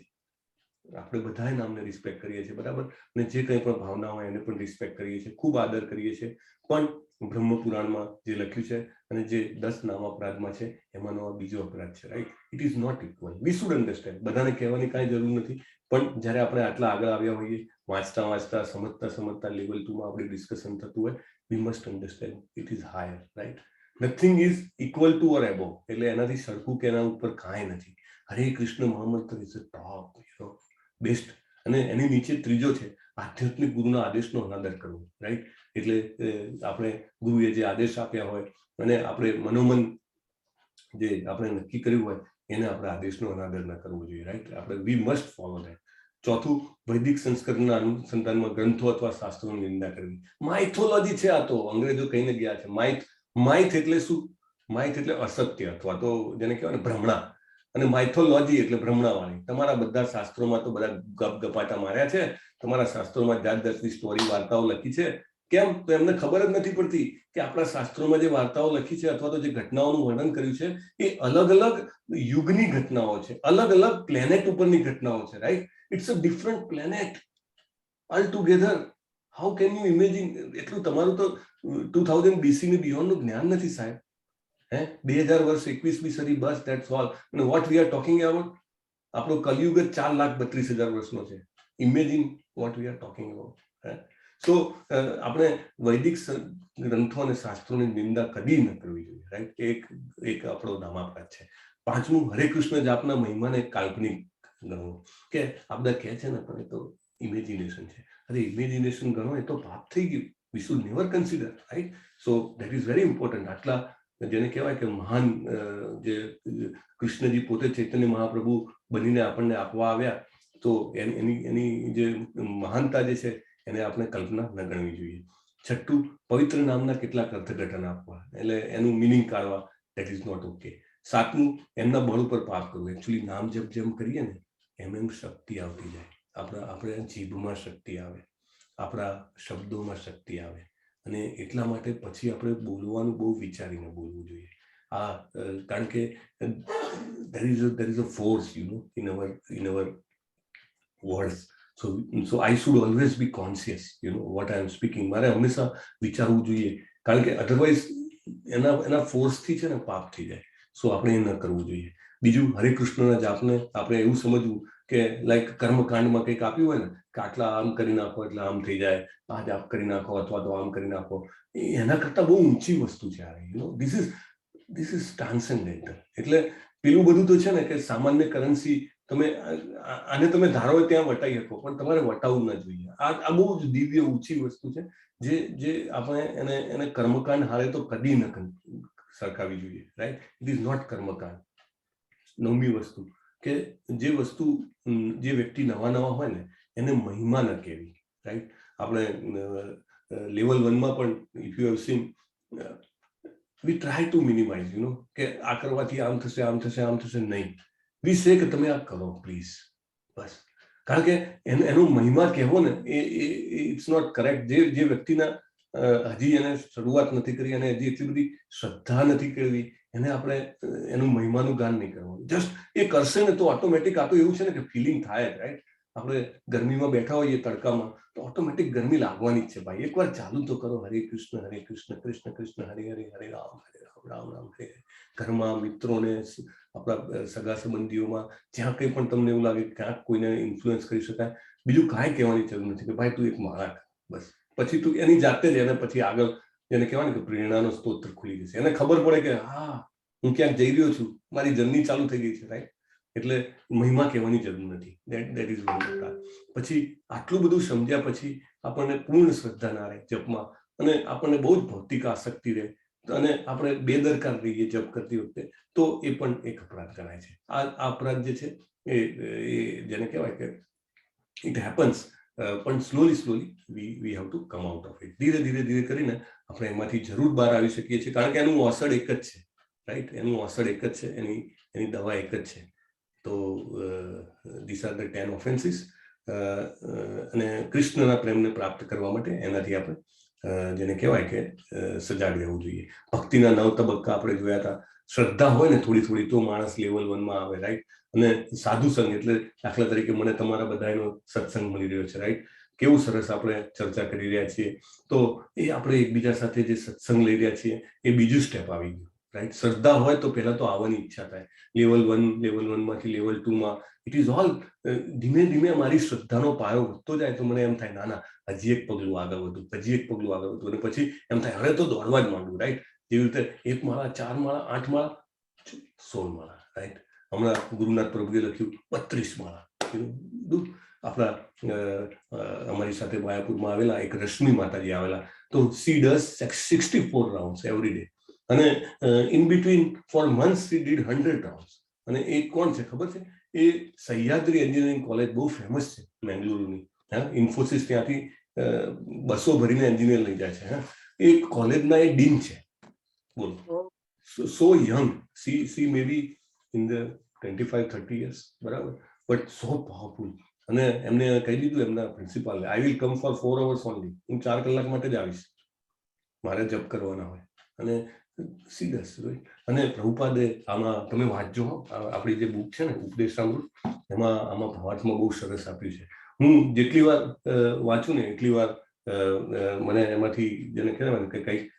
આપણે બધાય નામને રિસ્પેક્ટ કરીએ છીએ, બરાબર. અને જે કંઈ પણ ભાવના હોય એને પણ રિસ્પેક્ટ કરીએ છીએ, ખૂબ આદર કરીએ છીએ. પણ બ્રહ્મપુરાણમાં જે લખ્યું છે અને જે 10 નામ અપરાધમાં છે એમાંનો આ બીજો અપરાધ છે, right. It is not equal. We should understand. બધાને કહેવાની કાંઈ જરૂર નથી, પણ જ્યારે આપણે આટલા આગળ આવ્યા હોઈએ, વાંચતા સમજતા લેવલ 2માં આપણે ડિસ્કશન થતું હોય we must understand it is higher, right? Nothing is equal to or above, એટલે એનાથી સરખું કે એના ઉપર કાંઈ નથી. હરે કૃષ્ણ મહામંત્ર ઇઝ અ ટોપ, બેસ્ટ. અને એની નીચે ત્રીજો છે આધ્યાત્મિક ગુરુના આદેશનો અનાદર કરવો, રાઈટ? એટલે આપણે ગુરુએ જે આદેશ આપ્યા હોય અને આપણે મનોમન જે આપણે નક્કી કર્યું હોય એને આપણે આદેશનો અનાદર ન કરવો જોઈએ, રાઈટ? આપણે વી મસ્ટ ફોલો ધેટ. ચોથું, વૈદિક સંસ્કરણના અનુસંધાનમાં ગ્રંથો અથવા શાસ્ત્રોની નિંદા કરવી. માઇથોલોજી છે આ તો, અંગ્રેજો કહીને ગયા છે. માઇથ એટલે શું? માઇથ એટલે અસત્ય અથવા તો જેને કહેવાય ને ભ્રમણા, અને માઇથોલોજી એટલે ભ્રમણાવાળી. તમારા બધા શાસ્ત્રોમાં તો બધા ગપગપાટા માર્યા છે, તમારા શાસ્ત્રોમાં જાત જાતની સ્ટોરી વાર્તાઓ લખી છે. કેમ? તો એમને ખબર જ નથી પડતી કે આપણા શાસ્ત્રોમાં જે વાર્તાઓ લખી છે અથવા તો જે ઘટનાઓનું વર્ણન કર્યું છે એ અલગ અલગ યુગની ઘટનાઓ છે, અલગ અલગ પ્લેનેટ ઉપરની ઘટનાઓ છે, right? It's a different planet altogether. How can you imagine? એટલું તમારું તો 2000 BC ની બિયોન્ડનું જ્ઞાન નથી સાહેબ. 2000 વર્ષ 21મી સદી, બસ, ધેટ્સ ઓલ. અને what we are talking about, આપણો કલયુગ જ 4,32,000 વર્ષનો છે. Imagine what we are talking about. So આપણે વૈદિક ગ્રંથો અને શાસ્ત્રોની નિંદા કદી ન કરવી જોઈએ, રાઈટ? એક આપણો નામાપાત છે. પાંચમું, હરે કૃષ્ણ જાપના મહિમાને કાલ્પનિક ગણવો. કે આ બધા કહે છે ને પણ એ તો ઇમેજિનેશન છે. અરે ઇમેજિનેશન ગણો એ તો પાપ થઈ ગયું. We should never consider, right? So that is very important. આટલા જેને કહેવાય કે મહાન જે કૃષ્ણજી પોતે ચૈતન્ય મહાપ્રભુ બનીને આપણને આપવા આવ્યા, તો એની જે મહાનતા જે છે એને આપણે કલ્પના ન ગણવી જોઈએ. છઠ્ઠું, પવિત્ર નામના કેટલાક અર્થઘટન આપવા, એટલે એનું મિનિંગ કાઢવા, દેટ ઇઝ નોટ ઓકે. સાતમું, એમના બળ ઉપર પાપ કરવું. એકચ્યુઅલી નામ જપ જેમ કરીએ ને એમ શક્તિ આવતી જાય. આપણે જીભમાં શક્તિ આવે, આપણા શબ્દોમાં શક્તિ આવે, અને એટલા માટે પછી આપણે બોલવાનું બહુ વિચારીને બોલવું જોઈએ. કારણ કે there is a force, in our words. So I should always be conscious, what I am speaking. મારે હંમેશા વિચારવું જોઈએ, કારણ કે અધરવાઇઝ એના ફોર્સથી છે ને પાપ થઈ જાય. સો આપણે એ ન કરવું જોઈએ. બીજું, હરે કૃષ્ણના જાપને આપણે એવું સમજવું કે લાઈક કર્મકાંડમાં કંઈક આપ્યું હોય ને કે આટલા આમ કરી નાખો એટલે આમ થઈ જાય, આ જાપ કરી નાખો અથવા તો આમ કરી નાખો. એના કરતાં બહુ ઊંચી વસ્તુ છે આ. This is transcendental. એટલે પેલું બધું તો છે ને કે સામાન્ય કરન્સી આને તમે ધારો ત્યાં વટાઈ શકો, પણ તમારે વટાવવું ન જોઈએ. આ બહુ જ દિવ્ય ઊંચી વસ્તુ છે જે આપણે એને કર્મકાંડ હારે તો કદી ન સરખાવી જોઈએ, રાઈટ? ઇટ ઇઝ નોટ કર્મકાંડ. નવમી વસ્તુ કે જે વસ્તુ જે વ્યક્તિ નવા હોય ને એને મહિમા ન કહેવી, રાઈટ? આપણે લેવલ 1માં પણ if you have seen, V try to minimise, કે આ કરવાથી આમ થશે આમ થશે આમ થશે. નહીં, વી સે કે તમે આ કરો પ્લીઝ, બસ. કારણ કે એનો મહિમા કહેવો ને એ ઇટ્સ નોટ કરેક્ટ. જે વ્યક્તિના હજી એને શરૂઆત નથી કરી અને હજી એટલી બધી શ્રદ્ધા નથી કરવી, એને આપણે એનું મહિમાનું ગાન નહીં કરવાનું. જસ્ટ એ કરશે ને તો ઓટોમેટિક. આ તો એવું છે ને કે ફિલિંગ થાય જ, રાઈટ? આપણે ગરમીમાં બેઠા હોઈએ તડકામાં તો ઓટોમેટિક ગરમી લાગવાની જ છે ભાઈ. એકવાર ચાલુ તો કરો, હરે કૃષ્ણ કૃષ્ણ કૃષ્ણ હરે હરે, હરે રામ રામ રામ હરે હરે. ઘરમાં, મિત્રોને, આપણા સગા સંબંધીઓમાં, જ્યાં કંઈ પણ તમને એવું લાગે ક્યાંક કોઈને ઇન્ફ્લુઅન્સ કરી શકાય, બીજું કાંઈ કહેવાની જરૂર નથી કે ભાઈ તું એક માળા કર, બસ. પછી તું એની જાતે જ એને પછી આગળ જેને કહેવાય ને કે પ્રેરણાનો સ્ત્રોત ખુલી જશે. એને ખબર પડે કે હા, હું ક્યાંક જઈ રહ્યો છું, મારી જર્ની ચાલુ થઈ ગઈ છે, રાઈટ? એટલે મહિમા કહેવાની જરૂર નથી. That is one. પછી આટલું બધું સમજ્યા પછી આપણને પૂર્ણ શ્રદ્ધા ના રહે જપમાં, અને આપણને બહુ જ ભૌતિક આસક્તિ રહે, અને આપણે બેદરકાર રહીએ જપ કરતી વખતે, તો એ પણ એક અપરાધ ગણાય છે. આ અપરાધ જે છે એ જેને કહેવાય કે ઇટ હેપન્સ, પણ slowly we have to come out of it. ધીરે ધીરે કરીને આપણે એમાંથી જરૂર બહાર આવી શકીએ છીએ, કારણ કે એનું અસર એક જ છે, રાઈટ? એનું અસર એક જ છે, એની દવા એક જ છે. તો ધીસ આર ધ 10 ઓફેન્સીસ. અને કૃષ્ણના પ્રેમને પ્રાપ્ત કરવા માટે એનાથી આપણે જેને કહેવાય કે સજાગ રહેવું જોઈએ. ભક્તિના 9 તબક્કા આપણે જોયા હતા. શ્રદ્ધા હોય ને થોડી તો માણસ લેવલ 1માં આવે, રાઈટ? અને સાધુ સંગ એટલે દાખલા તરીકે મને તમારા બધાનો સત્સંગ મળી રહ્યો છે, રાઈટ? કેવું સરસ આપણે ચર્ચા કરી રહ્યા છીએ. તો એ આપણે એકબીજા સાથે જે સત્સંગ લઈ રહ્યા છીએ એ બીજું સ્ટેપ આવી ગયું, રાઈટ? શ્રદ્ધા હોય તો પહેલા તો આવવાની ઈચ્છા થાય. લેવલ 1માંથી લેવલ 2માં ઇટ ઇઝ ઓલ ધીમે ધીમે અમારી શ્રદ્ધાનો પાયો વધતો જાય તો મને એમ થાય ના ના હજી એક પગલું આગળ વધુ, હજી એક પગલું આગળ વધુ, અને પછી એમ થાય હવે તો દોડવા જ માંડવું, રાઈટ? જેવી રીતે 1 માળા, 4 માળા, 8 માળા, 16 માળા, રાઈટ? હમણાં ગુરુનાથ પ્રભુએ લખ્યું 32 માળા. આપણા અમારી સાથે માયાપુરમાં આવેલા એક રશ્મિ માતાજી આવેલા, તો she does 64 rounds every day, અને in between four months she did 100 rounds. અને એ કોણ છે ખબર છે? એ સહ્યાદ્રી એન્જિનિયરિંગ કોલેજ બહુ ફેમસ છે બેંગ્લુરુની. ઇન્ફોસિસ ત્યાંથી બસો ભરીને એન્જિનિયર લઈ જાય છે. એ કોલેજના એ ડીન છે. બોલો, so young, she may be in the 25-30 years, બરાબર, બટ સો પાવરફુલ. અને એમને કહી દીધું એમના પ્રિન્સિપાલને, I will come for 4 hours only, હું 4 કલાક માટે જ આવીશ, મારે જપ કરવાના હોય. અને સીધસ, અને પ્રભુપાદે આમાં તમે વાંચજો, આપણી જે બુક છે ને ઉપદેશામૃત, એમાં આમાં ભાવાર્થમાં બહુ સરસ આપ્યું છે. હું જેટલી વાર વાંચું ને એટલી વાર મને એમાંથી જેને કહેવાય કે કંઈક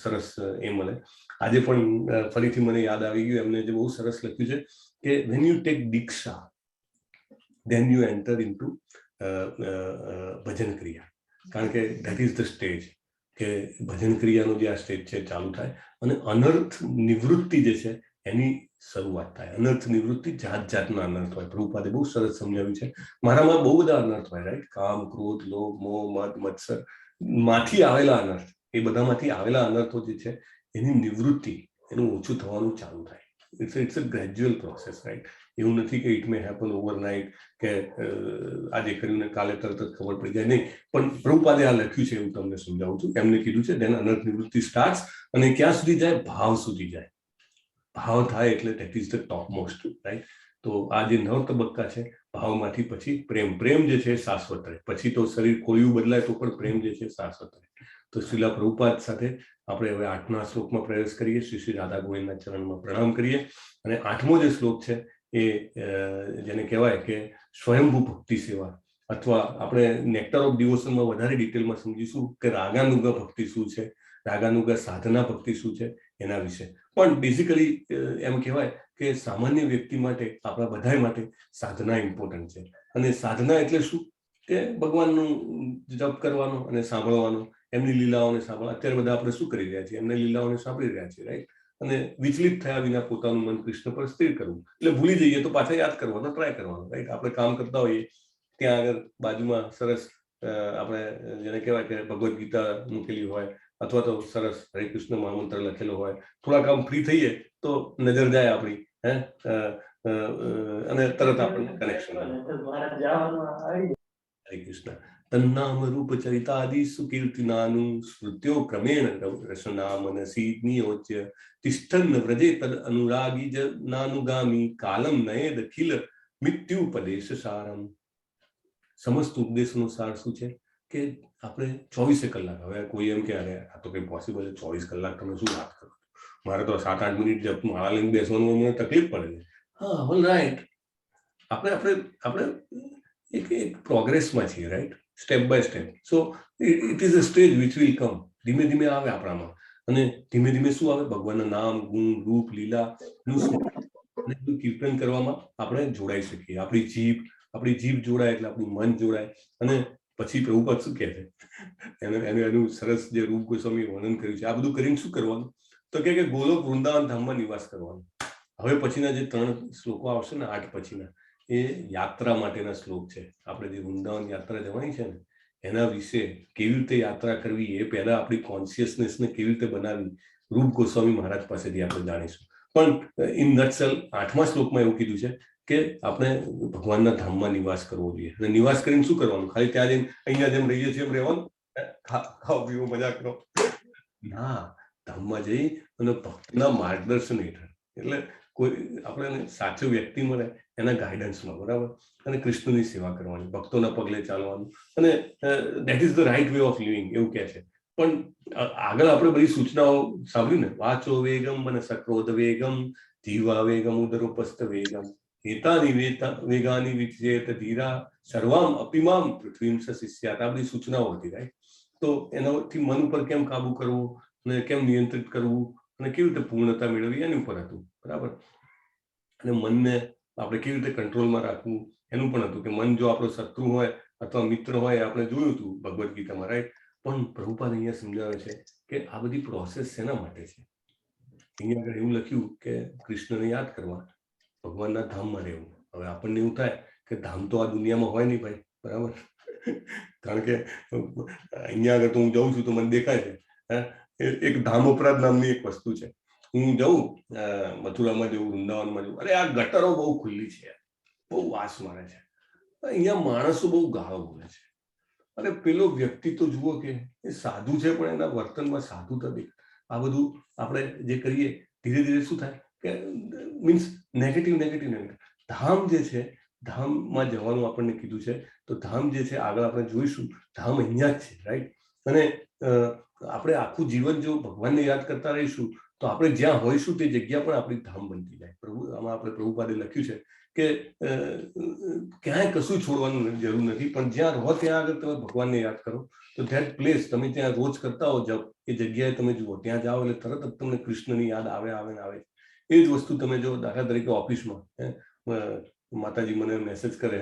સરસ એ મળે. આજે પણ ફરીથી મને યાદ આવી ગયું, એમને જે બહુ સરસ લખ્યું છે કે when you take Diksha then you enter into ભજન ક્રિયા. કારણ કે that is the stage, કે ભજન ક્રિયાનો જે આ સ્ટેજ છે ચાલુ થાય, અને અનર્થ નિવૃત્તિ જે છે એની શરૂઆત થાય. અનર્થ નિવૃત્તિ જાત જાતના અનર્થ હોય, પ્રભુપાદે બહુ સરસ સમજાવ્યું છે. મારામાં બહુ બધા અનર્થ હોય, રાઈટ? કામ, ક્રોધ, લોભ, મોહ, મદ, મત્સર માંથી આવેલા અનર્થ, એ બધામાંથી આવેલા અનર્થો જે છે એની નિવૃત્તિ, એનું ઓછું થવાનું ચાલુ થાય. It's a gradual process, right? એવું નથી કે ઇટ મે હેપન ઓવરનાઇટ, કે આજે કર્યું ને કાલે તરત જ ખબર પડી જાય, નહીં. પણ પ્રભુપાદે આ લખ્યું છે, એવું તમને સમજાવું છું. એમને કીધું છે દેન અનર્થ નિવૃત્તિ સ્ટાર્ટ્સ, અને ક્યાં સુધી જાય? ભાવ સુધી જાય. ભાવ થાય એટલે that is the top most, right? તો આ જે 9 તબક્કા છે, ભાવમાંથી પછી પ્રેમ. પ્રેમ જે છે શાશ્વત રહે, પછી તો શરીર કોળિયું બદલાય તો પણ પ્રેમ જે છે શાશ્વત રહે. તો શ્રીલા પ્રભુપાદ સાથે આપણે હવે 8મા શ્લોકમાં પ્રવેશ કરીએ. શ્રી રાધા ગોવિંદના ચરણમાં પ્રણામ કરીએ. અને 8મો જે શ્લોક છે એ જેને કહેવાય કે સ્વયંભૂ ભક્તિ સેવા, અથવા આપણે નેક્ટર ઓફ ડિવોશનમાં વધારે ડિટેલમાં સમજીશું કે રાગાનુગા ભક્તિ શું છે, રાગાનુગા સાધના ભક્તિ શું છે, એના વિશે. પણ બેઝિકલી એમ કહેવાય કે સામાન્ય વ્યક્તિ માટે, આપણા બધા માટે સાધના ઇમ્પોર્ટન્ટ છે. અને સાધના એટલે શું? કે ભગવાનનું જપ કરવાનો અને સાંભળવાનો, એમની લીલાઓને સાંભળવા. અત્યારે બધા આપણે શું કરી રહ્યા છીએ? એમની લીલાઓને સાંભળી રહ્યા છીએ, રાઈટ? અને વિચલિત થયા વિના પોતાનું મન કૃષ્ણ પર સ્થિર કરવું. એટલે ભૂલી જઈએ તો પાછા યાદ કરવાનો ટ્રાય કરવાનો, રાઈટ? આપણે કામ કરતા હોઈએ, ત્યાં આગળ બાજુમાં સરસ આપણે જેને કહેવાય કે ભગવદ્ ગીતા મૂકેલી હોય, અથવા તો સરસ હરે કૃષ્ણ મહામંત્ર લખેલો હોય, થોડા કામ ફ્રી થઈએ તો નજર જાય આપણી, અને તરત આપણને કનેક્શન આવે. હરે કૃષ્ણ. તન્નામ રૂપ ચરિતાદિ સુકીર્તિનાનું સ્મૃત્યો ક્રમેણ રસના મનસી નિયોચ્ય તિષ્ઠન્ન વ્રજે તદ અનુરાગી જનાનુગામી કાલમ નયેદ ખિલ મિત્યુપદેશ સારમ. સમસ્ત ઉપદેશનો સાર શું છે? કે આપણે 24 કલાક, હવે કોઈ એમ કે અરે આ તો કઈ પોસિબલ છે, 24 કલાક તમે શું વાત કરો, મારે તો 7-8 મિનિટ જપ માળા લઈને બેસવાનું મને તકલીફ પડે છે. હા, ઓલ રાઈટ, આપણે એક પ્રોગ્રેસમાં છીએ, right? Step by step. So it is a stage which will come. ધીમે ધીમે આવે આપણામાં, અને ધીમે ધીમે શું આવે? ભગવાનના નામ, ગુણ, રૂપ, લીલા કીર્તન કરવામાં આપણે જોડાઈ શકીએ. આપણી જીભ જોડાય એટલે આપણું મન જોડાય. અને પછી પ્રભુપાદ શું કહે છે, એનું સરસ જે રૂપ ગોસ્વામી વર્ણન કર્યું છે, આ બધું કરીને શું કરવાનું? તો કે ગોલોક વૃંદાવન ધામમાં નિવાસ કરવાનો. હવે પછીના જે 3 શ્લોકો આવશે ને, 8 પછીના, એ યાત્રા માટેના શ્લોક છે. આપણે જે વૃંદાવન યાત્રા જવાની છે ને, એના વિશે કેવી રીતે યાત્રા કરવી, એ પહેલા આપણી કોન્શિયસનેસને કેવી રીતે બનાવવી, રૂપ ગોસ્વામી મહારાજ પાસેથી આપણે જાણીશું. પણ ઇન નટસેલ 8મા શ્લોકમાં એવું કીધું છે કે આપણે ભગવાનના ધામમાં નિવાસ કરવો જોઈએ. અને નિવાસ કરીને શું કરવાનું? ખાલી ત્યાં જઈને અહીંયા જેમ રહીએ છીએ એમ રહેવાનું, ખાઓ પીવો મજા કરો? ના, ધામમાં જઈ અને ભક્તના માર્ગદર્શન હેઠળ, એટલે કોઈ આપણે સાચો વ્યક્તિ મળે એના ગાઈડન્સમાં, બરાબર, અને કૃષ્ણની સેવા કરવાની, ભક્તોના પગલે ચાલવાનું, અને that is the right way of living, એવું કહે છે. પણ આગળ આપણે બધી સૂચનાઓ સાંભળ્યું ને, વાચો વેગમ મને સક્રોધ વેગમ જીવા વેગમ ઉદરોપસ્થ વેગમ એતાની વેગાની વિચેત ધીરા સર્વામ અપિમામ પૃથ્વીમ શિષ્યાત. આ બધી સૂચનાઓ હતી, રાઈટ? તો એનાથી મન ઉપર કેમ કાબુ કરવું, અને કેમ નિયંત્રિત કરવું, અને કેવી રીતે પૂર્ણતા મેળવવી, એની ઉપર હતું, બરાબર? અને મનને આપણે કેવી રીતે કંટ્રોલમાં રાખવું એનું પણ હતું કે મન જો આપણો શત્રુ હોય અથવા મિત્ર હોય આપણે જોયું હતું ભગવદ્ ગીતામાં, રાઈટ. પણ પ્રભુપાદ અહીંયા સમજાવે છે કે આ બધી પ્રોસેસ શેના માટે છે. અહીંયા આગળ એવું લખ્યું કે કૃષ્ણને યાદ કરવા, ભગવાનના ધામમાં રહેવું. હવે આપણને એવું થાય કે ધામ તો આ દુનિયામાં હોય નહીં ભાઈ, બરાબર. કારણ કે અહીંયા આગળ તો હું જાઉં છું તો મને દેખાય છે એક ધામ અપરાધ નામની એક વસ્તુ છે. હું જાઉં મથુરામાં જવું, વૃંદાવનમાં જવું, અરે આ ગટરો બહુ ખુલ્લી છે, બહુ વાસ મારે છે. અહીંયા માણસો બહુ ગાળો બોલે છે. અરે પેલો વ્યક્તિ તો જુઓ કે એ સાધુ છે પણ એના વર્તનમાં સાધુતા દેખાય. આ બધું આપણે જે કરીએ ધીરે ધીરે શું થાય કે મીન્સ નેગેટિવ. ધામ જે છે, ધામમાં જવાનું આપણને કીધું છે, તો ધામ જે છે આગળ આપણે જોઈશું. ધામ અહીંયા જ છે, રાઈટ. અને આપણે આખું જીવન જો ભગવાનને યાદ કરતા રહીશું તો આપણે જ્યાં હોઈશું તે જગ્યા પણ આપણી ધામ બનતી જાય. આમાં આપણે પ્રભુપાદે લખ્યું છે કે ક્યાંય કશું છોડવાનું જરૂર નથી, પણ જ્યાં રહો ત્યાં આગળ તમે ભગવાનને યાદ કરો તો ધેટ પ્લેસ, તમે ત્યાં રોજ કરતા હો જાઓ એ જગ્યાએ તમે જુઓ, ત્યાં જાઓ એટલે તરત જ તમને કૃષ્ણની યાદ આવે. એ જ વસ્તુ તમે જો દાખલા તરીકે ઓફિસમાં માતાજી મને મેસેજ કરે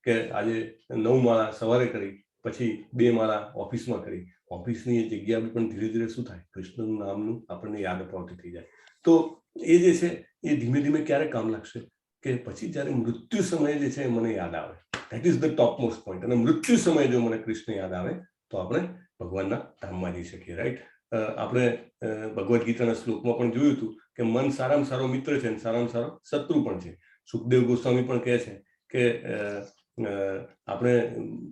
કે આજે 9 માળા સવારે કરી, પછી 2 માળા ઓફિસમાં કરી. ઓફિસની એ જગ્યા પણ ધીરે ધીરે શું થાય, કૃષ્ણનું નામનું આપણને યાદ અપાવતી થઈ જાય. તો એ જે છે એ ધીમે ધીમે ક્યારે કામ લાગશે કે પછી જ્યારે મૃત્યુ સમયે જે છે મને યાદ આવે. That is the top most point. અને મૃત્યુ સમયે જો મને કૃષ્ણ યાદ આવે તો આપણે ભગવાનના ધામમાં જઈ શકીએ, રાઈટ. આપણે ભગવદ્ ગીતાના શ્લોકમાં પણ જોયું હતું કે મન સારામાં સારો મિત્ર છે અને સારામાં સારો શત્રુ પણ છે. સુખદેવ ગોસ્વામી પણ કહે છે કે આપણે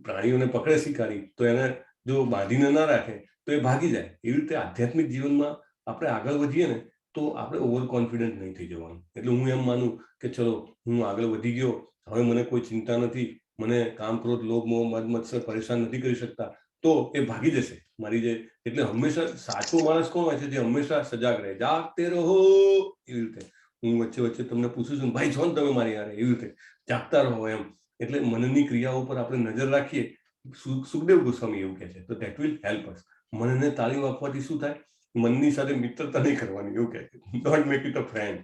પ્રાણીઓને પકડે શિકારી તો એને જો બાંધીને ના રાખે તો એ ભાગી જાય. એવી રીતે આધ્યાત્મિક જીવનમાં આપણે આગળ વધીએ ને તો આપણે ઓવર કોન્ફિડન્ટ નહીં થઈ જવાનું. એટલે હું એમ માનું કે ચલો હું આગળ વધી ગયો, હવે મને કોઈ ચિંતા નથી, મને કામ, ક્રોધ, લોભ, મોહ, મદ મત્સર પરેશાન નથી કરી શકતા, તો એ ભાગી જશે મારી જે. એટલે હંમેશા સાચો માણસ કોણ હોય છે, જે હંમેશા સજાગ રહે, જાગતે રહો. એવી રીતે હું વચ્ચે તમને પૂછું છું ભાઈ છો ને તમે મારી યાર, એવી રીતે જાગતા રહો એમ. એટલે મનની ક્રિયાઓ પર આપણે નજર રાખીએ. સુખદેવ ગોસ્વામી એવું કહે છે, તો ધેટ વિલ હેલ્પ અસ. મનને તાલીમ આપવાથી શું થાય, મનની સાથે મિત્રતા નહીં કરવાની, એવું કહે છે. Don't make it a friend.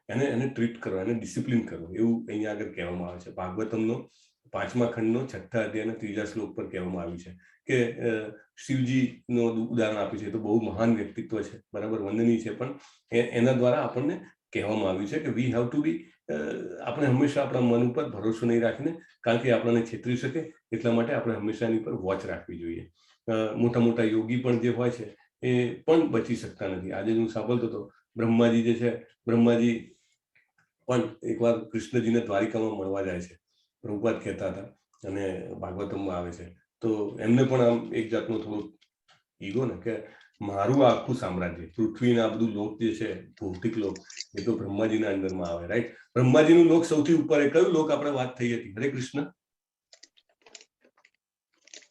એને ટ્રીટ કરો, એને ડિસિપ્લિન કરો, એવું અહીંયા આગળ કહેવામાં આવે છે. ભાગવતમનો 5મા ખંડનો 6થા અધ્યાયના 3જા શ્લોક પર કહેવામાં આવ્યું છે કે શિવજીનો ઉદાહરણ આપ્યું છે. તો બહુ મહાન વ્યક્તિત્વ છે, બરાબર, વંદનીય છે, પણ એના દ્વારા આપણને કહેવામાં આવ્યું છે કે વી હેવ ટુ બી, આપણે હંમેશા આપણા મન ઉપર ભરોસો નહીં રાખીને, કારણ કે આપણને છેતરી શકે, એટલા માટે આપણે હંમેશા એની પર વોચ રાખવી જોઈએ. મોટા મોટા યોગી પણ જે હોય છે એ પણ બચી શકતા નથી. આજે હું સાંભળતો હતો બ્રહ્માજી જે છે, બ્રહ્માજી પણ એકવાર કૃષ્ણજીને દ્વારિકામાં મળવા જાય છે, પ્રભુપાદ કહેતા હતા, અને ભાગવતમમાં આવે છે. તો એમને પણ આમ એક જાતનો થોડું ઈગો ને કે મારું આખું સામ્રાજ્ય, પૃથ્વીના આ બધું લોક જે છે, ભૌતિક લોક, એ તો બ્રહ્માજીના અંદરમાં આવે, રાઈટ. બ્રહ્માજીનું લોક સૌથી ઉપર. એ કયું લોક આપણે વાત થઈ હતી? હરે કૃષ્ણ,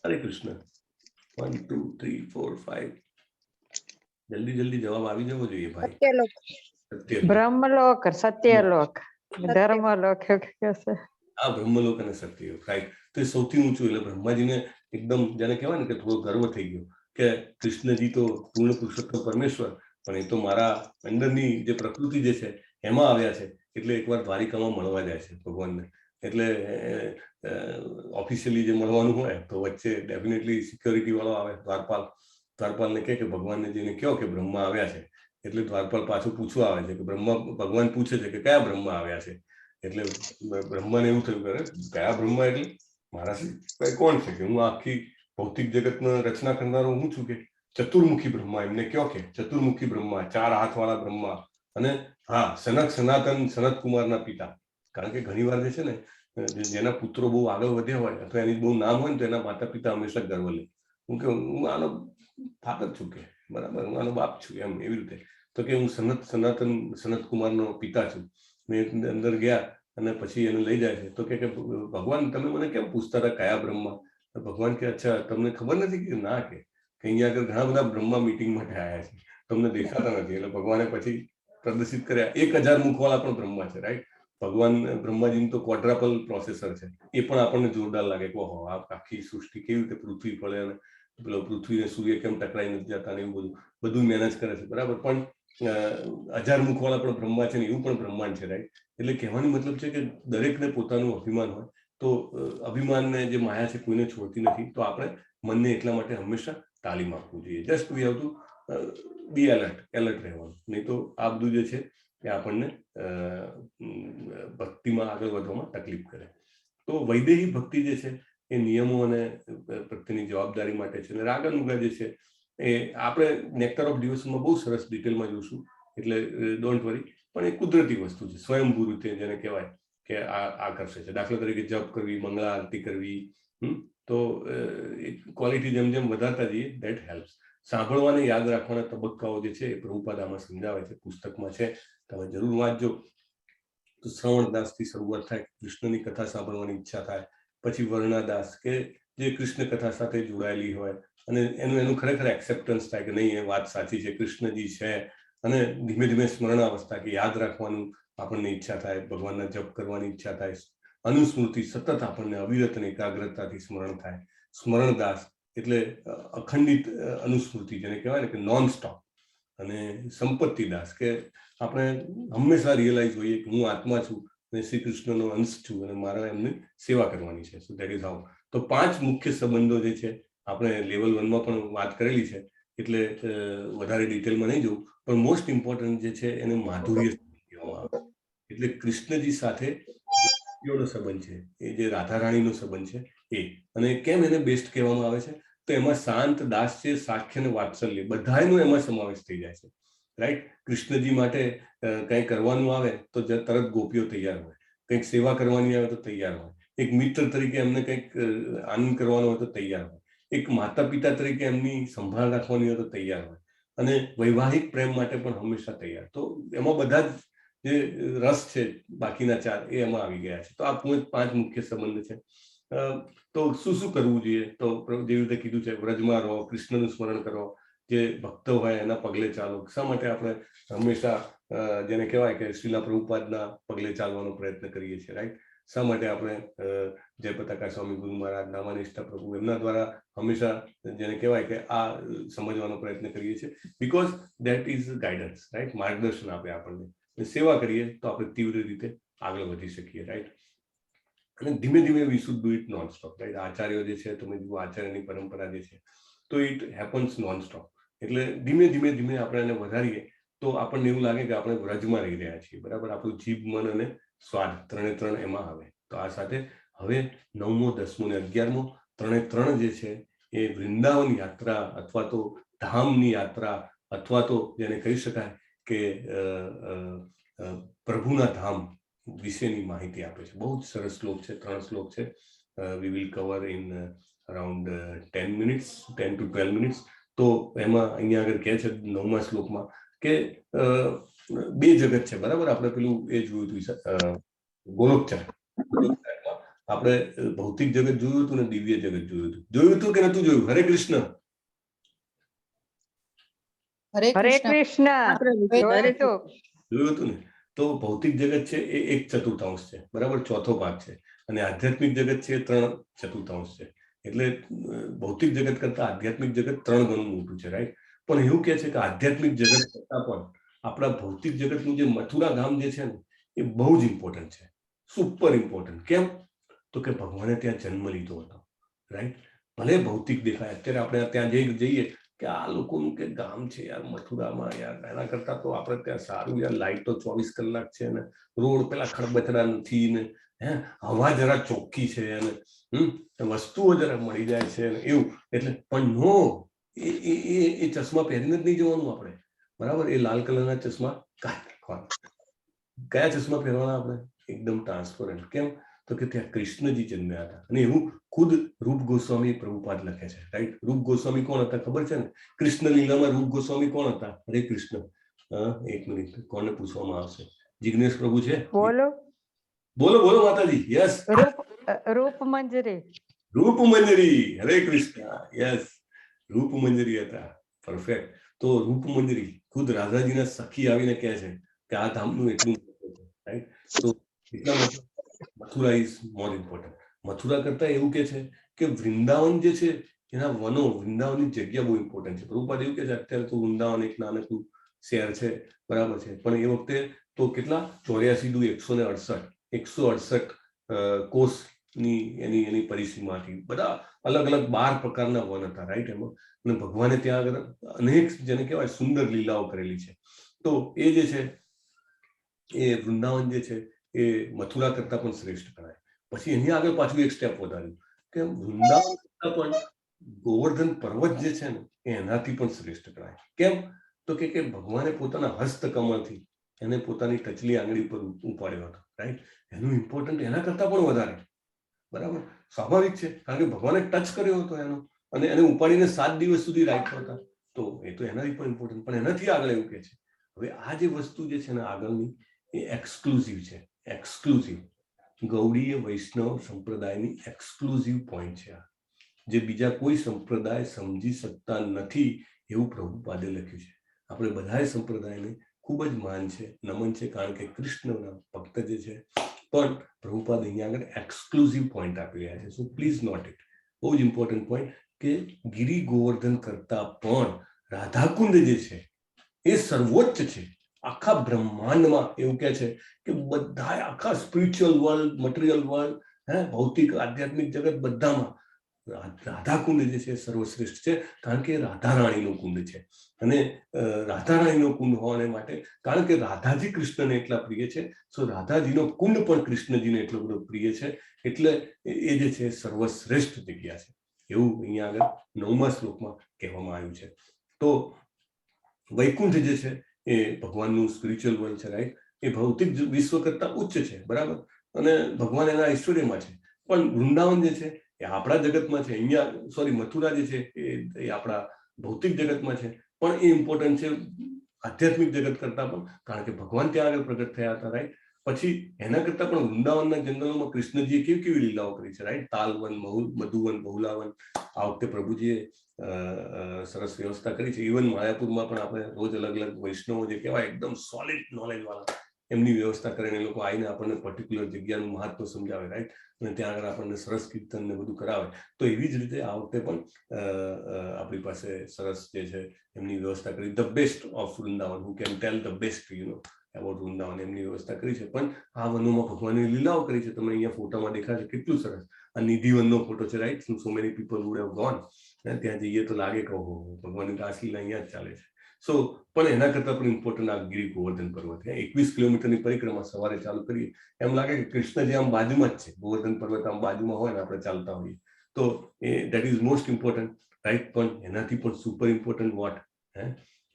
હરે કૃષ્ણ. 1 2 3 4 5 જલ્દી જવાબ આવી જવો જોઈએ ભાઈ. સત્યલોક, બ્રહ્મલોક, સત્યલોક, ધર્મલોક કહેશે. આ બ્રહ્મલોક અને સત્યલોક, રાઈટ. તો એ સૌથી ઊંચું. એટલે બ્રહ્માજીને એકદમ જેને કહેવાય ને કે થોડો ગર્વ થઈ ગયો કે કૃષ્ણજી તો પૂર્ણ પુરુષોત્તમ પરમેશ્વર, પણ એ તો મારા અંદરની જે પ્રકૃતિ જે છે એમાં આવ્યા છે. એટલે એકવાર દ્વારિકામાં મળવા જાય છે ભગવાનને. એટલે ઓફિશિયલી જે મળવાનું હોય તો વચ્ચે ડેફિનેટલી સિક્યોરિટી વાળો આવે, દ્વારપાલને કહે કે ભગવાનને જઈને કહો કે બ્રહ્મા આવ્યા છે. એટલે દ્વારપાલ પાછું પૂછવા આવે છે કે ભગવાન પૂછે છે કે કયા બ્રહ્મા આવ્યા છે. એટલે બ્રહ્માને એવું થયું કે કયા બ્રહ્મા, એટલે મારા સિવાય કોણ છે, કે હું આખી ભૌતિક જગતમાં રચના કરનારો હું છું, કે ચતુર્મુખી બ્રહ્મા. એમને કહો કે ચતુર્મુખી બ્રહ્મા, 4 હાથવાળા બ્રહ્મા. અને હા, સનત કુમારના પિતા. કારણ કે ઘણી વાર જે છે ને, જેના પુત્રો બહુ આગળ વધ્યા હોય અથવા એની બહુ નામ હોય ને, તો એના માતા પિતા હંમેશા ગર્વ લે. હું આનો ફાધર છું, કે બરાબર, હું આનો બાપ છું, એમ. એવી રીતે તો કે હું સનત કુમારનો પિતા છું. મેં અંદર ગયા અને પછી એને લઈ જાય છે. તો કે ભગવાન તમે મને કેમ પૂછતા હતા કયા બ્રહ્મા? ભગવાન કે અચ્છા તમને ખબર નથી? કે ના, કે અહીંયા આગળ ઘણા બધા બ્રહ્મા મીટિંગ માટે આવ્યા છે, તમને દેખાતા નથી. એટલે ભગવાને પછી પ્રદર્શિત કર્યા. 1000 મુખવાળા પણ બ્રહ્મા છે, રાઈટ. ભગવાન બ્રહ્માજીનું તો ક્વોડ્રાપલ પ્રોસેસર છે. એ પણ આપણને જોરદાર લાગે કે ઓહો, આ આખી સૃષ્ટિ કેવી રીતે પૃથ્વી ફળે, અને પેલો પૃથ્વીને સૂર્ય કેમ ટકરાઈ નથી જતા, ને એવું બધું મેનેજ કરે છે, બરાબર. પણ 1000 મુખવાળા પણ બ્રહ્મા છે ને એવું પણ બ્રહ્માંડ છે, રાઈટ? એટલે કહેવાનો મતલબ છે કે દરેકને પોતાનું અભિમાન હોય, તો અભિમાનને જે માયા છે કોઈને છોડતી નથી. તો આપણે મનને એટલા માટે હંમેશા તાલીમ આપવું જોઈએ. Just we have to be alert રહેવાનું. નહીં તો આ બધું જે છે એ આપણને ભક્તિમાં આગળ વધવામાં તકલીફ કરે. તો વૈદેહી ભક્તિ જે છે એ નિયમો અને પ્રત્યેની જવાબદારી માટે છે. અને રાગાનુગા જે છે એ આપણે નેક્ટર ઓફ ડિવોશનમાં બહુ સરસ ડિટેલમાં જોશું, એટલે ડોન્ટ વરી. પણ એ કુદરતી વસ્તુ છે, સ્વયંભૂ રીતે જેને કહેવાય કે આ કરશે છે. દાખલા તરીકે જપ કરવી, મંગળા આરતી કરવી, તો ક્વોલિટી જેમ જેમ વધારતા જઈએ દેટ હેલ્પ્સ. સાંભળવાને યાદ રાખવાના તબક્કાઓ જે છે એ પ્રભુપાદ આમાં સમજાવે છે, પુસ્તકમાં છે, તમે જરૂર વાંચજો. તો શ્રવણદાસથી શરૂઆત થાય, કૃષ્ણની કથા સાંભળવાની ઈચ્છા થાય. પછી વર્ણાદાસ કે જે કૃષ્ણ કથા સાથે જોડાયેલી હોય અને એનું ખરેખર એક્સેપ્ટન્સ થાય કે નહીં, એ વાત સાચી છે, કૃષ્ણજી છે. અને ધીમે ધીમે સ્મરણાવસ્થા કે યાદ રાખવાનું આપણને ઈચ્છા થાય, ભગવાનના જપ કરવાની ઈચ્છા થાય. અનુસ્મૃતિ, સતત આપણને અવિરત અને એકાગ્રતાથી સ્મરણ થાય. સ્મરણદાસ એટલે અખંડિત અનુસ્મૃતિ જેને કહેવાય ને કે નોન સ્ટોપ. અને સંપત્તિદાસ કે આપણે હંમેશા રિયલાઇઝ હોઈએ કે હું આત્મા છું અને શ્રી કૃષ્ણનો અંશ છું અને મારે એમની સેવા કરવાની છે. So that is how. તો 5 મુખ્ય સંબંધો જે છે આપણે લેવલ 1માં પણ વાત કરેલી છે, એટલે વધારે ડિટેલમાં નહીં જવું. પણ મોસ્ટ ઇમ્પોર્ટન્ટ જે છે એને માધુર્ય કહેવામાં આવે. એટલે કૃષ્ણજી સાથે નો સંબંધ છે, એ જે રાધારાણીનો સંબંધ છે એ. અને કેમ એને બેસ્ટ કહેવામાં આવે છે? તો એમાં શાંત, દાસ છે, સાખ્ય અને વાત્સલ્ય બધાનો એમાં સમાવેશ થઈ જાય છે, રાઈટ? કૃષ્ણજી માટે કંઈ કરવાનું આવે તો તરત ગોપીઓ તૈયાર હોય, કંઈક સેવા કરવાની આવે તો તૈયાર હોય, એક મિત્ર તરીકે એમને કંઈક આનંદ કરવાનો હોય તો તૈયાર હોય, એક માતા પિતા તરીકે એમની સંભાળ રાખવાની હોય તો તૈયાર હોય, અને વૈવાહિક પ્રેમ માટે પણ હંમેશા તૈયાર. તો એમાં બધા જ જે રસ છે બાકીના 4 એ એમાં આવી ગયા છે. તો આ 5 મુખ્ય સંબંધ છે. તો શું કરવું જોઈએ? તો જેવી રીતે કીધું છે, વ્રજમાં રહો, કૃષ્ણનું સ્મરણ કરો, જે ભક્તો હોય એના પગલે ચાલો. શા માટે આપણે હંમેશા જેને કહેવાય કે શ્રીલા પ્રભુપાદના પગલે ચાલવાનો પ્રયત્ન કરીએ છીએ, રાઈટ? શા માટે આપણે જયપતાકા સ્વામી ગુરુ મહારાજ, નામાનિષ્ઠા પ્રભુ, એમના દ્વારા હંમેશા જેને કહેવાય કે આ સમજવાનો પ્રયત્ન કરીએ છીએ? Because that is guidance, right? માર્ગદર્શન આપે આપણને. સેવા કરીએ તો આપણે તીવ્ર રીતે આગળ વધી શકીએ, રાઈટ? અને ધીમે ધીમે we should do it non stop, right? આચાર્યો જે છે, તમે જુઓ આચાર્યની પરંપરા જે છે, તો ઇટ હેપન્સ નોન સ્ટોપ. એટલે ધીમે ધીમે આપણે એને વધારીએ તો આપણને એવું લાગે કે આપણે વ્રજમાં રહી રહ્યા છીએ, બરાબર? આપણું જીભ, મન અને સ્વાદ ત્રણે એમાં આવે. તો આ સાથે હવે 9મો, 10મો ને 11મો ત્રણે જે છે એ વૃંદાવન યાત્રા અથવા તો ધામની યાત્રા, અથવા તો જેને કહી શકાય કે પ્રભુના ધામ વિશેની માહિતી આપે છે. બહુ જ સરસ શ્લોક છે, 3 શ્લોક છે. We will cover in around 10 minutes, 10 to 12 minutes. તો એમાં અહીંયા આગળ કહે છે 9મા શ્લોકમાં કે 2 જગત છે, બરાબર? આપણે પેલું એ જોયું હતું ગોલોકચાર, આપણે ભૌતિક જગત જોયું હતું ને દિવ્ય જગત જોયું હતું કે નતું જોયું? હરે કૃષ્ણ. હરે હરે કૃષ્ણ. કૃષ્ણ. જોયું હતું ને? તો ભૌતિક જગત છે એ 1/4 છે, બરાબર? 4થો ભાગ છે. અને આધ્યાત્મિક જગત છે એ 3/4 છે. એટલે ભૌતિક જગત કરતા આધ્યાત્મિક જગત 3 ગણું મોટું છે, રાઈટ? પણ એવું કહે છે કે આધ્યાત્મિક જગત કરતા પણ આપણા ભૌતિક જગતનું જે મથુરા ગામ જે છે ને એ બહુ જ ઇમ્પોર્ટન્ટ છે, સુપર ઇમ્પોર્ટન્ટ. કેમ? તો કે ભગવાને ત્યાં જન્મ લીધો હતો, રાઈટ? ભલે ભૌતિક દેખાય, અત્યારે આપણે ત્યાં જઈએ કે આ લોકોનું કે ગામ છે યાર મથુરામાં, યાર એના કરતા તો આપણે ત્યાં સારું યાર, લાઈટો 24 કલાક છે ને, રોડ પેલા ખડબચડા નથી ને, હવા જરા ચોખ્ખી છે અને વસ્તુઓ જરા મળી જાય છે ને એવું. એટલે પણ નો, એ ચશ્મા પહેરીને જ નહીં જવાનું આપણે, બરાબર? એ લાલ કલરના ચશ્મા કાઢી નાખવાના. કયા ચશ્મા પહેરવાના આપણે? એકદમ ટ્રાન્સપરન્ટ. કેમ? તો કે ત્યાં કૃષ્ણજી જન્મ્યા હતા. અને એવું ખુદ રૂપ ગોસ્વામી પ્રભુપાદ લખે છે, રાઈટ? રૂપ ગોસ્વામી કોણ હતા ખબર છે ને? કૃષ્ણ લીલામાં રૂપ ગોસ્વામી કોણ હતા? હરે કૃષ્ણ. એક મિનિટ, કોને પૂછવામાં આવશે? જિગ્નેશ પ્રભુ છે? બોલો માતાજી. યસ, રૂપ મંજરી. રૂપ મંજરી. હરે કૃષ્ણ. યસ, રૂપ મંજરી હતા. પરફેક્ટ. તો રૂપ મંજરી ખુદ રાધાજીના સખી આવીને કહે છે કે આ ધામનું એટલું, રાઈટ? તો એટલા માટે Mathura is more important. Mathura કરતા એવું કે છે કે વૃંદાવન જે છે એના વનો, વૃંદાવનની જગ્યા બહુ ઇમ્પોર્ટન્ટ છે. પ્રભુપાદ એવું કે છે અત્યારે તો વૃંદાવન એક નાનકડું શહેર છે, બરાબર છે, પણ એ વખતે તો કેટલા 84 દુ 168 કોષની એની પરિસીમા હતી. બધા અલગ અલગ 12 પ્રકારના વન હતા, રાઈટ. એમાં અને ભગવાને ત્યાં આગળ અનેક જેને કહેવાય સુંદર લીલાઓ કરેલી છે. તો એ જે છે એ વૃંદાવન જે છે એ મથુરા કરતા પણ શ્રેષ્ઠ ગણાય. પછી એની આગળ પાછું એક સ્ટેપ વધાર્યું કે વૃંદાવન કરતા પણ ગોવર્ધન પર્વત જે છે ને એ એનાથી પણ શ્રેષ્ઠ ગણાય. કેમ? તો કે ભગવાને પોતાના હસ્તકમળથી એને પોતાની ટચલી આંગળી પર ઉપાડ્યો હતો, રાઈટ. એનું ઇમ્પોર્ટન્ટ એના કરતા પણ વધારે, બરાબર. સ્વાભાવિક છે, કારણ કે ભગવાને ટચ કર્યો હતો એનો અને એને ઉપાડીને 7 દિવસ સુધી રાખ્યો હતા. તો એ તો એનાથી પણ ઇમ્પોર્ટન્ટ. પણ એનાથી આગળ એવું કે છે હવે આ જે વસ્તુ જે છે ને આગળની એ એક્સક્લુઝિવ છે. એક્સક્લુઝિવ ગૌડીય વૈષ્ણવ સંપ્રદાયની એક્સક્લુઝિવ પોઈન્ટ છે આ, જે બીજા કોઈ સંપ્રદાય સમજી શકતા નથી એવું પ્રભુપાદે લખ્યું છે. આપણે બધાએ સંપ્રદાયને ખૂબ જ માન છે, નમન છે, કારણ કે કૃષ્ણના ભક્ત જે છે. પણ પ્રભુપાદ અહીંયા આગળ એક્સક્લુઝિવ પોઈન્ટ આપી રહ્યા છે. So please note it. બહુ જ ઇમ્પોર્ટન્ટ પોઈન્ટ કે ગિરી ગોવર્ધન કરતા પણ રાધાકુંડ જે છે એ સર્વોચ્ચ છે આખા બ્રહ્માંડમાં. એવું કહે છે કે બધા આખા સ્પિરિચ્યુઅલ વર્લ્ડ, મટીરિયલ વર્લ્ડ, ભૌતિક આધ્યાત્મિક જગત બધામાં રાધાકુંડ જે છે સર્વશ્રેષ્ઠ છે, કારણ કે રાધા રાણીનો કુંડ છે. અને રાધા રાણીનો કુંડ હોવાને માટે, કારણ કે રાધાજી કૃષ્ણને એટલા પ્રિય છે, સો રાધાજીનો કુંડ પણ કૃષ્ણજીને એટલો બધો પ્રિય છે, એટલે એ જે છે સર્વશ્રેષ્ઠ જગ્યા છે એવું અહીંયા આગળ 9મા શ્લોકમાં કહેવામાં આવ્યું છે. તો વૈકુંઠ જે છે એ ભગવાનનું સ્પિરિચ્યુઅલ વર્લ્ડ છે, રાઈટ. એ ભૌતિક વિશ્વ કરતા ઉચ્ચ છે, બરાબર, અને ભગવાન એના ઐશ્વર્યમાં છે. પણ વૃંદાવન જે છે એ આપણા જગતમાં છે. અહીંયા સોરી મથુરા જે છે એ આપણા ભૌતિક જગતમાં છે, પણ એ ઇમ્પોર્ટન્ટ છે આધ્યાત્મિક જગત કરતા પણ, કારણ કે ભગવાન ત્યાં આગળ પ્રગટ થયા હતા, રાઈટ. પછી એના કરતા પણ વૃંદાવનના જંગલોમાં કૃષ્ણજીએ કેવી કેવી લીલાઓ કરી છે, રાઈટ. તાલવન, મધુવન, બહુલાવન. આ વખતે પ્રભુજીએ સરસ વ્યવસ્થા કરી છે. ઇવન માયાપુરમાં પણ આપણે રોજ અલગ અલગ વૈષ્ણવો જે કહેવાય એકદમ સોલિડ નોલેજ વાળા, એમની વ્યવસ્થા કરીને એ લોકો આવીને આપણને પર્ટિક્યુલર જગ્યાનું મહત્વ સમજાવે, રાઈટ. અને ત્યાં આગળ આપણને સરસ કીર્તન ને બધું કરાવે. તો એવી જ રીતે આ વખતે પણ આપણી પાસે સરસ જે છે એમની વ્યવસ્થા કરી. The best of Vrindavan, who can tail the best about Vrindavan, એમની વ્યવસ્થા કરી છે. પણ આ વનોમાં ભગવાનની લીલાઓ કરી છે. તમે અહીંયા ફોટામાં દેખાશે કેટલું સરસ. આ નિધિવનનો ફોટો છે, right. So many people would have gone. ત્યાં જઈએ તો લાગે કે ભગવાનની રાસલીલા અહીંયા જ ચાલે છે. સો પણ એના કરતા પણ ઇમ્પોર્ટન્ટ આ ગિરી ગોવર્ધન પર્વત. 21 કિલોમીટરની પરિક્રમા સવારે ચાલુ કરીએ, એમ લાગે કે કૃષ્ણજી આમ બાજુમાં જ છે. ગોવર્ધન પર્વત આમ બાજુમાં હોય ને આપણે ચાલતા હોઈએ તો એ that is most important, right. પણ એનાથી પણ સુપર ઇમ્પોર્ટન્ટ વોટ,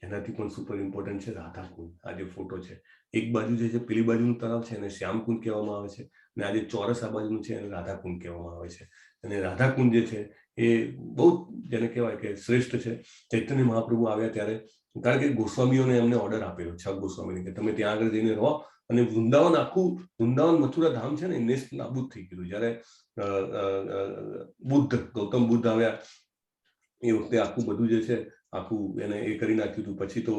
એનાથી પણ સુપર ઇમ્પોર્ટન્ટ છે રાધાકુંડ. આ જે ફોટો છે, એક બાજુ જે છે પેલી બાજુનું તળાવ છે એને શ્યામકુંડ કહેવામાં આવે છે, અને આ જે ચોરસ આ બાજુનું છે એને રાધાકુંડ કહેવામાં આવે છે. અને રાધાકુંડ જે છે એ બહુ જેને કહેવાય કે શ્રેષ્ઠ છે. ચૈતન્ય મહાપ્રભુ આવ્યા ત્યારે, કારણ કે ગોસ્વામીઓને એમને ઓર્ડર આપેલો, 6 ગોસ્વામીને, કે તમે ત્યાં આગળ જઈને રહો. અને વૃંદાવન, આખું વૃંદાવન મથુરા ધામ છે ને એ નેસ્ત નાબૂદ થઈ ગયું. જ્યારે ગૌતમ બુદ્ધ આવ્યા એ વખતે આખું બધું જે છે આખું એને એ કરી નાખ્યું હતું. પછી તો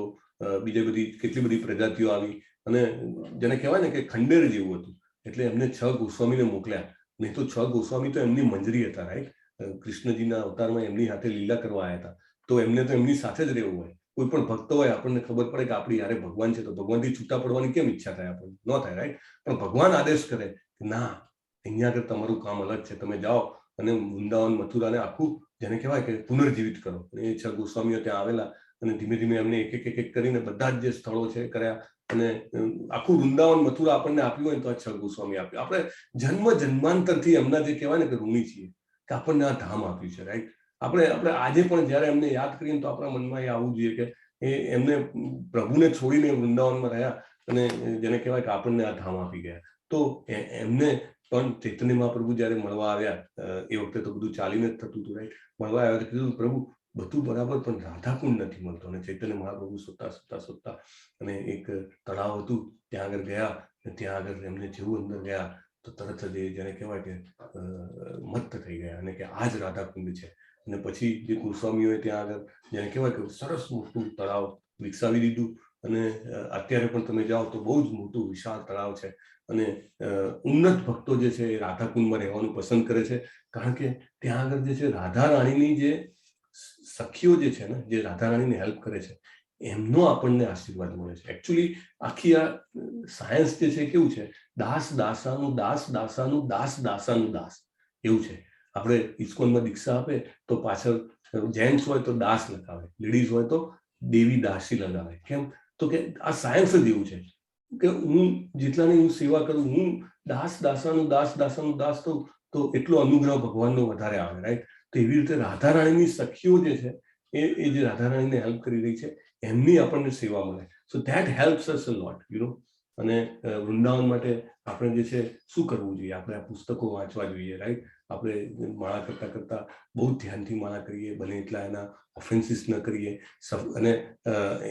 બીજી બધી કેટલી બધી પ્રજાતિઓ આવી, અને જેને કહેવાય ને કે ખંડેર જેવું હતું. એટલે એમને 6 ગોસ્વામીને મોકલ્યા. નહીં તો 6 ગોસ્વામી તો એમની મંજરી હતા, રાઈટ. કૃષ્ણજીના અવતારમાં એમની સાથે લીલા કરવા આવ્યા હતા. તો એમને તો એમની સાથે જ રહેવું હોય. કોઈ પણ ભક્ત હોય, આપણને ખબર પડે કે આપણી યારે ભગવાન છે, તો ભગવાનથી છૂટા પડવાની કેમ ઈચ્છા થાય આપણને? ન થાય, રાઈટ. પણ ભગવાન આદેશ કરે કે ના, અહીંયા આગળ તમારું કામ અલગ છે, તમે જાઓ અને વૃંદાવન મથુરાને આખું જેને કહેવાય કે પુનર્જીવિત કરો. એ 6 ગોસ્વામીઓ ત્યાં આવેલા અને ધીમે ધીમે એમને એક એક કરીને બધા જ જે સ્થળો છે કર્યા. અને આખું વૃંદાવન મથુરા આપણને આપ્યું હોય તો આ 6 ગોસ્વામી આપ્યું. આપણે જન્માંતરથી એમના જે કહેવાય ને કે ઋણી છીએ, કે આપણને આ ધામ આપ્યું છે, રાઈટ. આપણે આજે પણ જ્યારે એમને યાદ કરીએ તો આપણા મનમાં એ આવવું જોઈએ કે એમને પ્રભુને છોડીને વૃંદાવનમાં રહ્યા અને જેને કહેવાય કે આપણને આ ધામ આપી ગયા. તો એમને પણ ચૈતન્ય મહાપ્રભુ જ્યારે મળવા આવ્યા, એ વખતે તો બધું ચાલીને જ થતું હતું, રાઈટ. મળવા આવ્યા તો કીધું, પ્રભુ બધું બરાબર, પણ રાધાકુંડ નથી મળતો. અને ચૈતન્ય મહાપ્રભુ શોધતા અને એક તળાવ હતું ત્યાં આગળ ગયા. ત્યાં આગળ એમને જેવું અંદર ગયા તો તરત જ જેને કહેવાય કે મત્ત થઈ ગયા, અને કે આ જ રાધાકુંડ છે. અને પછી જે ગોસ્વામીઓએ ત્યાં આગળ જેને કહેવાય કે સરસ મોટું તળાવ વિકસાવી દીધું. અને અત્યારે પણ તમે જાઓ તો બહુ જ મોટું વિશાળ તળાવ છે. અને ઉન્નત ભક્તો જે છે એ રાધાકુંડમાં રહેવાનું પસંદ કરે છે, કારણ કે ત્યાં આગળ જે છે રાધા રાણીની જે સખીઓ જે છે ને, જે રાધા રાણીને હેલ્પ કરે છે, એમનો આપણને આશીર્વાદ મળે છે. એકચ્યુઅલી આખી આ સાયન્સ જે છે કેવું છે, દાસ દાસાનું દાસ દાસાનું દાસ દાસાનું દાસ એવું છે. આપણે ઇસ્કોનમાં દીક્ષા આપે તો પાછળ જેન્ટ્સ હોય તો દાસ લગાવે, લેડીઝ હોય તો દેવી દાસી લગાવે. કેમ? તો કે આ સાયન્સ જ એવું છે કે હું જેટલાની હું સેવા કરું, હું દાસ દાસાનું દાસ દાસાનું દાસ થઉં તો એટલો અનુગ્રહ ભગવાનનો વધારે આવે, રાઈટ? તો એવી રીતે રાધા રાણીની સખીઓ જે છે એ જે રાધા રાણીને હેલ્પ કરી રહી છે એમની આપણને સેવા મળે. સો ધેટ હેલ્પ્સ અસ અ લોટ, અને વૃંદાવન માટે આપણે જે છે શું કરવું જોઈએ? આપણે આ પુસ્તકો વાંચવા જોઈએ, રાઈટ? આપણે માળા કરતા કરતા બહુ ધ્યાનથી માળા કરીએ, બને એટલા એના ઓફેન્સીસ ન કરીએ, અને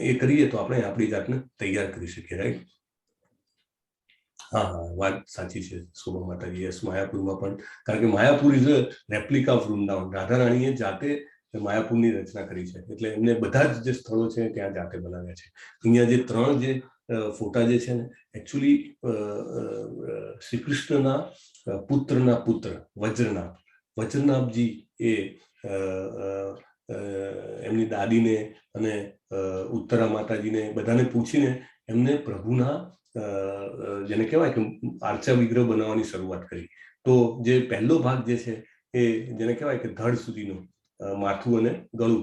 એ કરીએ તો આપણે આપણી જાતને તૈયાર કરી શકીએ, રાઈટ? હા, વાત સાચી છે શોભા માતાજી. યસ, માયાપુરમાં પણ, કારણ કે Mayapur is a replica of Vrindavan. Radha રાણીએ જાતે માયાપુરની રચના કરી છે, એટલે એમને બધા જ જે સ્થળો છે ત્યાં જાતે બનાવ્યા છે. અહીંયા જે 3 જે ફોટા જે છે ને, એકચ્યુઅલી શ્રી કૃષ્ણના પુત્રના પુત્ર વજ્રનાભજી એ એમની દાદીને અને ઉત્તરા માતાજીને બધાને પૂછીને એમને પ્રભુના જેને કહેવાય કે આર્ચા વિગ્રહ બનાવવાની શરૂઆત કરી. તો જે પહેલો ભાગ જે છે એ જેને કહેવાય કે ધડ સુધીનો, માથું અને ગળું,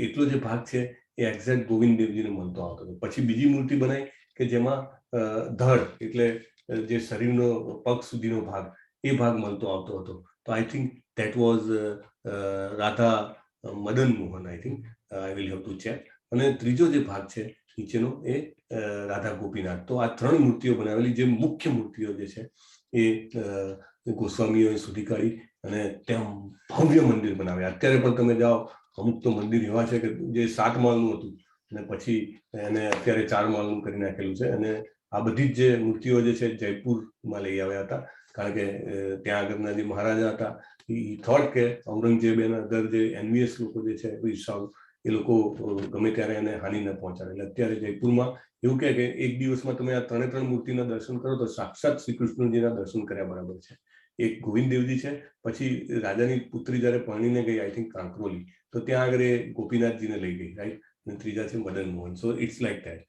એટલો જે ભાગ છે એ એક્ઝેક્ટ ગોવિંદ દેવજીને મળતો આવતો હતો. પછી બીજી મૂર્તિ બનાવી કે જેમાં ધડ એટલે જે શરીરનો પગ સુધીનો ભાગ, એ ભાગ મળતો આવતો હતો. તો I think that was Radha Madan Mohan, I think, I will have to check. અને ત્રીજો જે ભાગ છે નીચેનો એ રાધા ગોપીનાથ. તો આ 3 મૂર્તિઓ બનાવેલી, જે મુખ્ય મૂર્તિઓ જે છે એ ગોસ્વામીઓએ શોધી કાઢી અને ત્યાં ભવ્ય મંદિર બનાવ્યા. અત્યારે પણ તમે જાઓ, અમુક તો મંદિર એવા છે કે જે 7 માળનું હતું અને પછી એને અત્યારે 4 માળનું કરી નાખેલું છે. અને આ બધી જ જે મૂર્તિઓ જે છે જયપુરમાં લઈ આવ્યા હતા, કારણ કે ત્યાં આગળના જે મહારાજા હતા એ થોટ કે ઔરંગઝેબ એના અદર જે એનવીએસ લોકો જે છે ઈર્ષાઓ, એ લોકો ગમે ત્યારે એને હાનિ ન પહોંચાડે. એટલે અત્યારે જયપુરમાં એવું કહે કે એક દિવસમાં તમે આ 3 મૂર્તિના દર્શન કરો તો સાક્ષાત શ્રી કૃષ્ણજીના દર્શન કર્યા બરાબર છે. એક ગોવિંદ દેવજી છે, પછી રાજાની પુત્રી જયારે પરણીને ગઈ, આઈ થિંક કાંકરોલી, તો ત્યાં આગળ એ ગોપીનાથજીને લઈ ગઈ, રાઈટ? અને ત્રીજા છે Madan Mohan. So it's like that.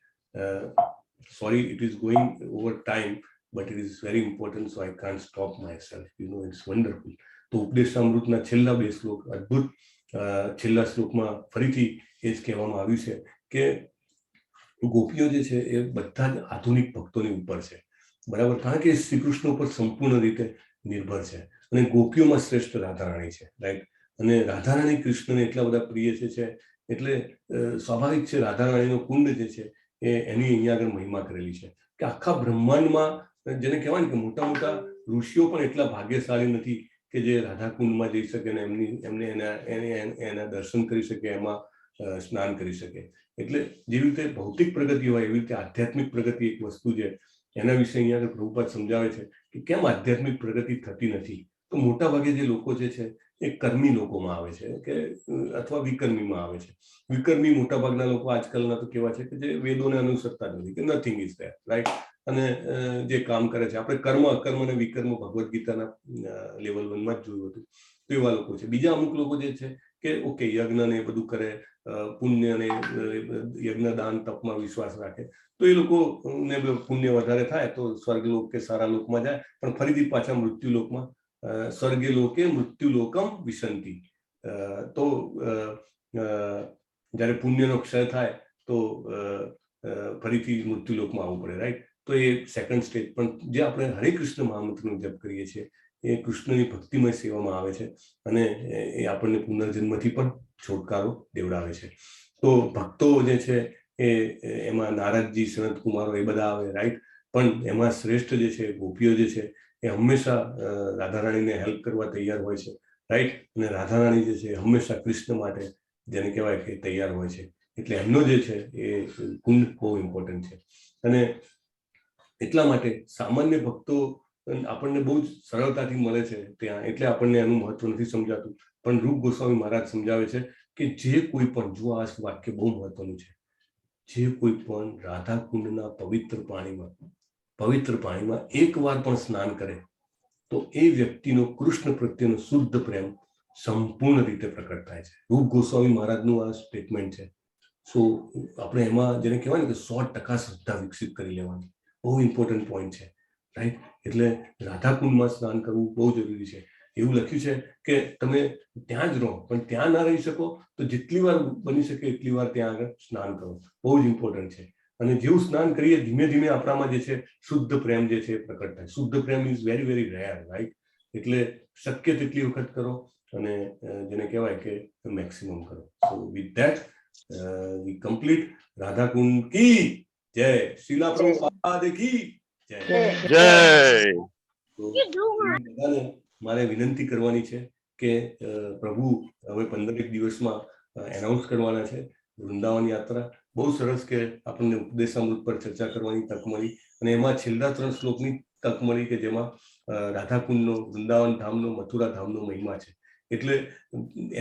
Sorry, it is going over time, but it is very important, so I can't stop myself. It's wonderful. તો ઉપદેશામૃતના છેલ્લા 2 શ્લોક અદ્ભુત. છેલ્લા શ્લોકમાં ફરીથી એ જ કહેવામાં આવ્યું છે કે ગોપીઓ જે છે એ બધા જ આધુનિક ભક્તોની ઉપર છે, બરાબર? કારણ કે શ્રી કૃષ્ણ ઉપર સંપૂર્ણ રીતે નિર્ભર છે. અને ગોપીઓમાં શ્રેષ્ઠ રાધા રાણી છે, રાઈટ? અને રાધા રાણી કૃષ્ણને એટલા બધા પ્રિય છે એટલે સ્વાભાવિક છે રાધા રાણીનો કુંડ જે છે એ એની અહીંયા આગળ મહિમા કરેલી છે કે આખા બ્રહ્માંડમાં જેને કહેવાય ને કે મોટા મોટા ઋષિઓ પણ એટલા ભાગ્યશાળી નથી કે જે રાધા કુંડમાં જઈ શકે ને એમને એના દર્શન કરી શકે, એમાં સ્નાન કરી શકે. એટલે જેવી રીતે ભૌતિક પ્રગતિ હોય એવી રીતે આધ્યાત્મિક પ્રગતિ એક વસ્તુ છે. એના વિશે અહીંયા પ્રભુપાદ સમજાવે છે કે કેમ આધ્યાત્મિક પ્રગતિ થતી નથી. તો મોટા ભાગે જે લોકો જે છે એ કર્મી લોકોમાં આવે છે કે અથવા વિકર્મીમાં આવે છે. વિકર્મી મોટા ભાગના લોકો આજકાલના તો કેવા છે કે જે વેદોને અનુસરતા નથી, કે નથિંગ ઇઝ ધેર, રાઈટ? અને જે કામ કરે છે, આપણે કર્મ અકર્મ અને વિકર્મ ભગવદ્ ગીતાના લેવલ 1માં જ જોયું હતું. તો એવા લોકો છે. બીજા અમુક લોકો જે છે કે ઓકે યજ્ઞ ને બધું કરે, પુણ્ય ને યજ્ઞ દાન તપમાં વિશ્વાસ રાખે, તો એ લોકોને પુણ્ય વધારે થાય તો સ્વર્ગલોક કે સારા લોકમાં જાય, પણ ફરીથી પાછા મૃત્યુલોકમાં, સ્વર્ગે લોકે મૃત્યુલોકમ વિશંતિ. તો જ્યારે પુણ્યનો ક્ષય થાય તો ફરીથી મૃત્યુલોકમાં આવવું પડે, રાઈટ? તો એ સેકન્ડ સ્ટેજ. પણ જે આપણે હરે કૃષ્ણ મહામંત્રનો જપ કરીએ છીએ એ કૃષ્ણની ભક્તિમય સેવામાં આવે છે અને એ આપણને પુનર્જન્મથી પણ છુટકારો દેવડાવે છે. તો ભક્તો જે છે એમાં નારદજી, સનત કુમારો એ બધા આવે, રાઈટ? પણ એમાં શ્રેષ્ઠ જે છે ગોપીઓ જે છે એ હંમેશા રાધા રાણીને હેલ્પ કરવા તૈયાર હોય છે, રાઈટ? અને રાધા રાણી જે છે હંમેશા કૃષ્ણ માટે જેને કહેવાય કે તૈયાર હોય છે. એટલે એમનો જે છે એ કુંડ બહુ ઇમ્પોર્ટન્ટ છે. અને એટલા માટે સામાન્ય ભક્તો આપણને બહુ જ સરળતાથી મળે છે ત્યાં, એટલે આપણને એનું મહત્વ નથી સમજાતું. પણ રૂપ ગોસ્વામી મહારાજ સમજાવે છે કે જે કોઈ પણ, જો આ વાક્ય બહુ મહત્વનું છે, જે કોઈ પણ રાધા કુંડના પવિત્ર પાણીમાં એકવાર પણ સ્નાન કરે તો એ વ્યક્તિનો કૃષ્ણ પ્રત્યેનો શુદ્ધ પ્રેમ સંપૂર્ણ રીતે પ્રકટ થાય છે. રૂપ ગોસ્વામી મહારાજનું આ સ્ટેટમેન્ટ છે. સો આપણે એમાં જેને કહેવાય ને કે 100% શ્રદ્ધા વિકસિત કરી લેવાની બહુ ઇમ્પોર્ટન્ટ પોઈન્ટ છે, રાઈટ? એટલે રાધાકુંડમાં સ્નાન કરવું બહુ જરૂરી છે. એવું લખ્યું છે કે તમે ત્યાં જ રહો, પણ ત્યાં ના રહી શકો તો જેટલી વાર બની શકે એટલી વાર ત્યાં આગળ સ્નાન કરો. બહુ જ ઇમ્પોર્ટન્ટ છે. અને જેવું સ્નાન કરીએ ધીમે ધીમે આપણામાં જે છે શુદ્ધ પ્રેમ જે છે પ્રકટ થાય. શુદ્ધ પ્રેમ is very very rare, right? એટલે શક્ય તેટલી વખત કરો અને જેને કહેવાય કે મેક્સિમમ કરો. So with that we complete. Radhakund કી જય. શીલા પ્રભુપાદ કી જય. જય. તો બધાને મારે વિનંતી કરવાની છે કે પ્રભુ હવે 15 દિવસમાં એનાઉન્સ કરવાના છે વૃંદાવન યાત્રા. બહુ સરસ કે આપણને ઉપદેશામૃત પર ચર્ચા કરવાની તક મળી અને એમાં છેલ્લા 3 શ્લોકની તક મળી કે જેમાં રાધાકુંડનો, વૃંદાવન ધામનો, મથુરા ધામનો મહિમા છે. એટલે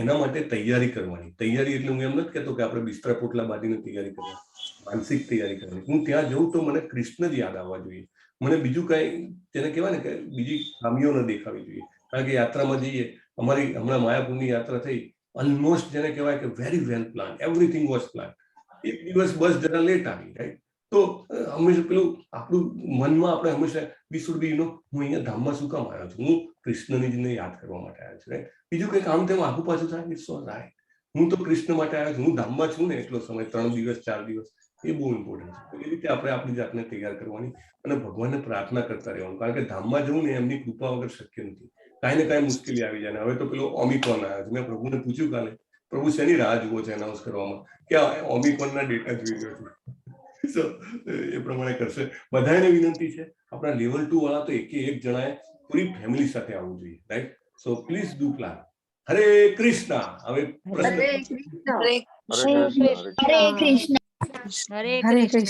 એના માટે તૈયારી કરવાની. તૈયારી એટલે હું એમ નથી કહેતો કે આપણે બિસ્તરા પોટલા બાંધીને તૈયારી કરવાની, માનસિક તૈયારી કરવાની. હું ત્યાં જઉં તો મને કૃષ્ણ જ યાદ આવવા જોઈએ. મને બીજું કાંઈ જેને કહેવાય ને કે બીજી ખામીઓ ન દેખાવી જોઈએ. કારણ કે યાત્રામાં જઈએ, અમારી હમણાં માયાપુરની યાત્રા થઈ, ઓલમોસ્ટ જેને કહેવાય કે very well plan, everything was plan. એક દિવસ બસ જરા લેટ આવી, રાઈટ? તો હંમેશા પેલું આપણું મનમાં આપણે હંમેશા વી શુડ બી હું અહીંયા ધામમાં શું કામ આવ્યો છું? હું કૃષ્ણને યાદ કરવા માટે આવ્યો છું, રાઈટ? બીજું કંઈ કામ તેમ આખું પાછું થાય, ઇટ્સ ઓલ રાઈટ. હું તો કૃષ્ણ માટે આવ્યો છું. હું ધામમાં છું ને એટલો સમય, 3 દિવસ 4 દિવસ, એ બહુ ઇમ્પોર્ટન્ટ છે. એ રીતે આપણે આપણી જાતને તૈયાર કરવાની અને ભગવાનને પ્રાર્થના કરતા રહેવાનું. કારણ કે ધામમાં જવું ને એમની કૃપા વગર શક્ય નથી. કાંઈ ને કાંઈ મુશ્કેલી આવી જાય. હવે તો પેલો ઓમિક્રોન આવ્યો છે. મેં પ્રભુને પૂછ્યું કાલે, પ્રભુ શેની રાહ જુઓ છે એનાઉન્સ કરવામાં? કે ઓમિક્રોનના ડેટા જોઈ રહ્યો છું. So, એ પ્રમાણે કરશે. બધાને વિનંતી છે, આપણા લેવલ 2 વાળા તો એક જણાએ પૂરી ફેમિલી સાથે આવવું જોઈએ, right? So please do plan. હરે કૃષ્ણ. હવે હરે કૃષ્ણ. હરે કૃષ્ણ. હરે હરે કૃષ્ણ.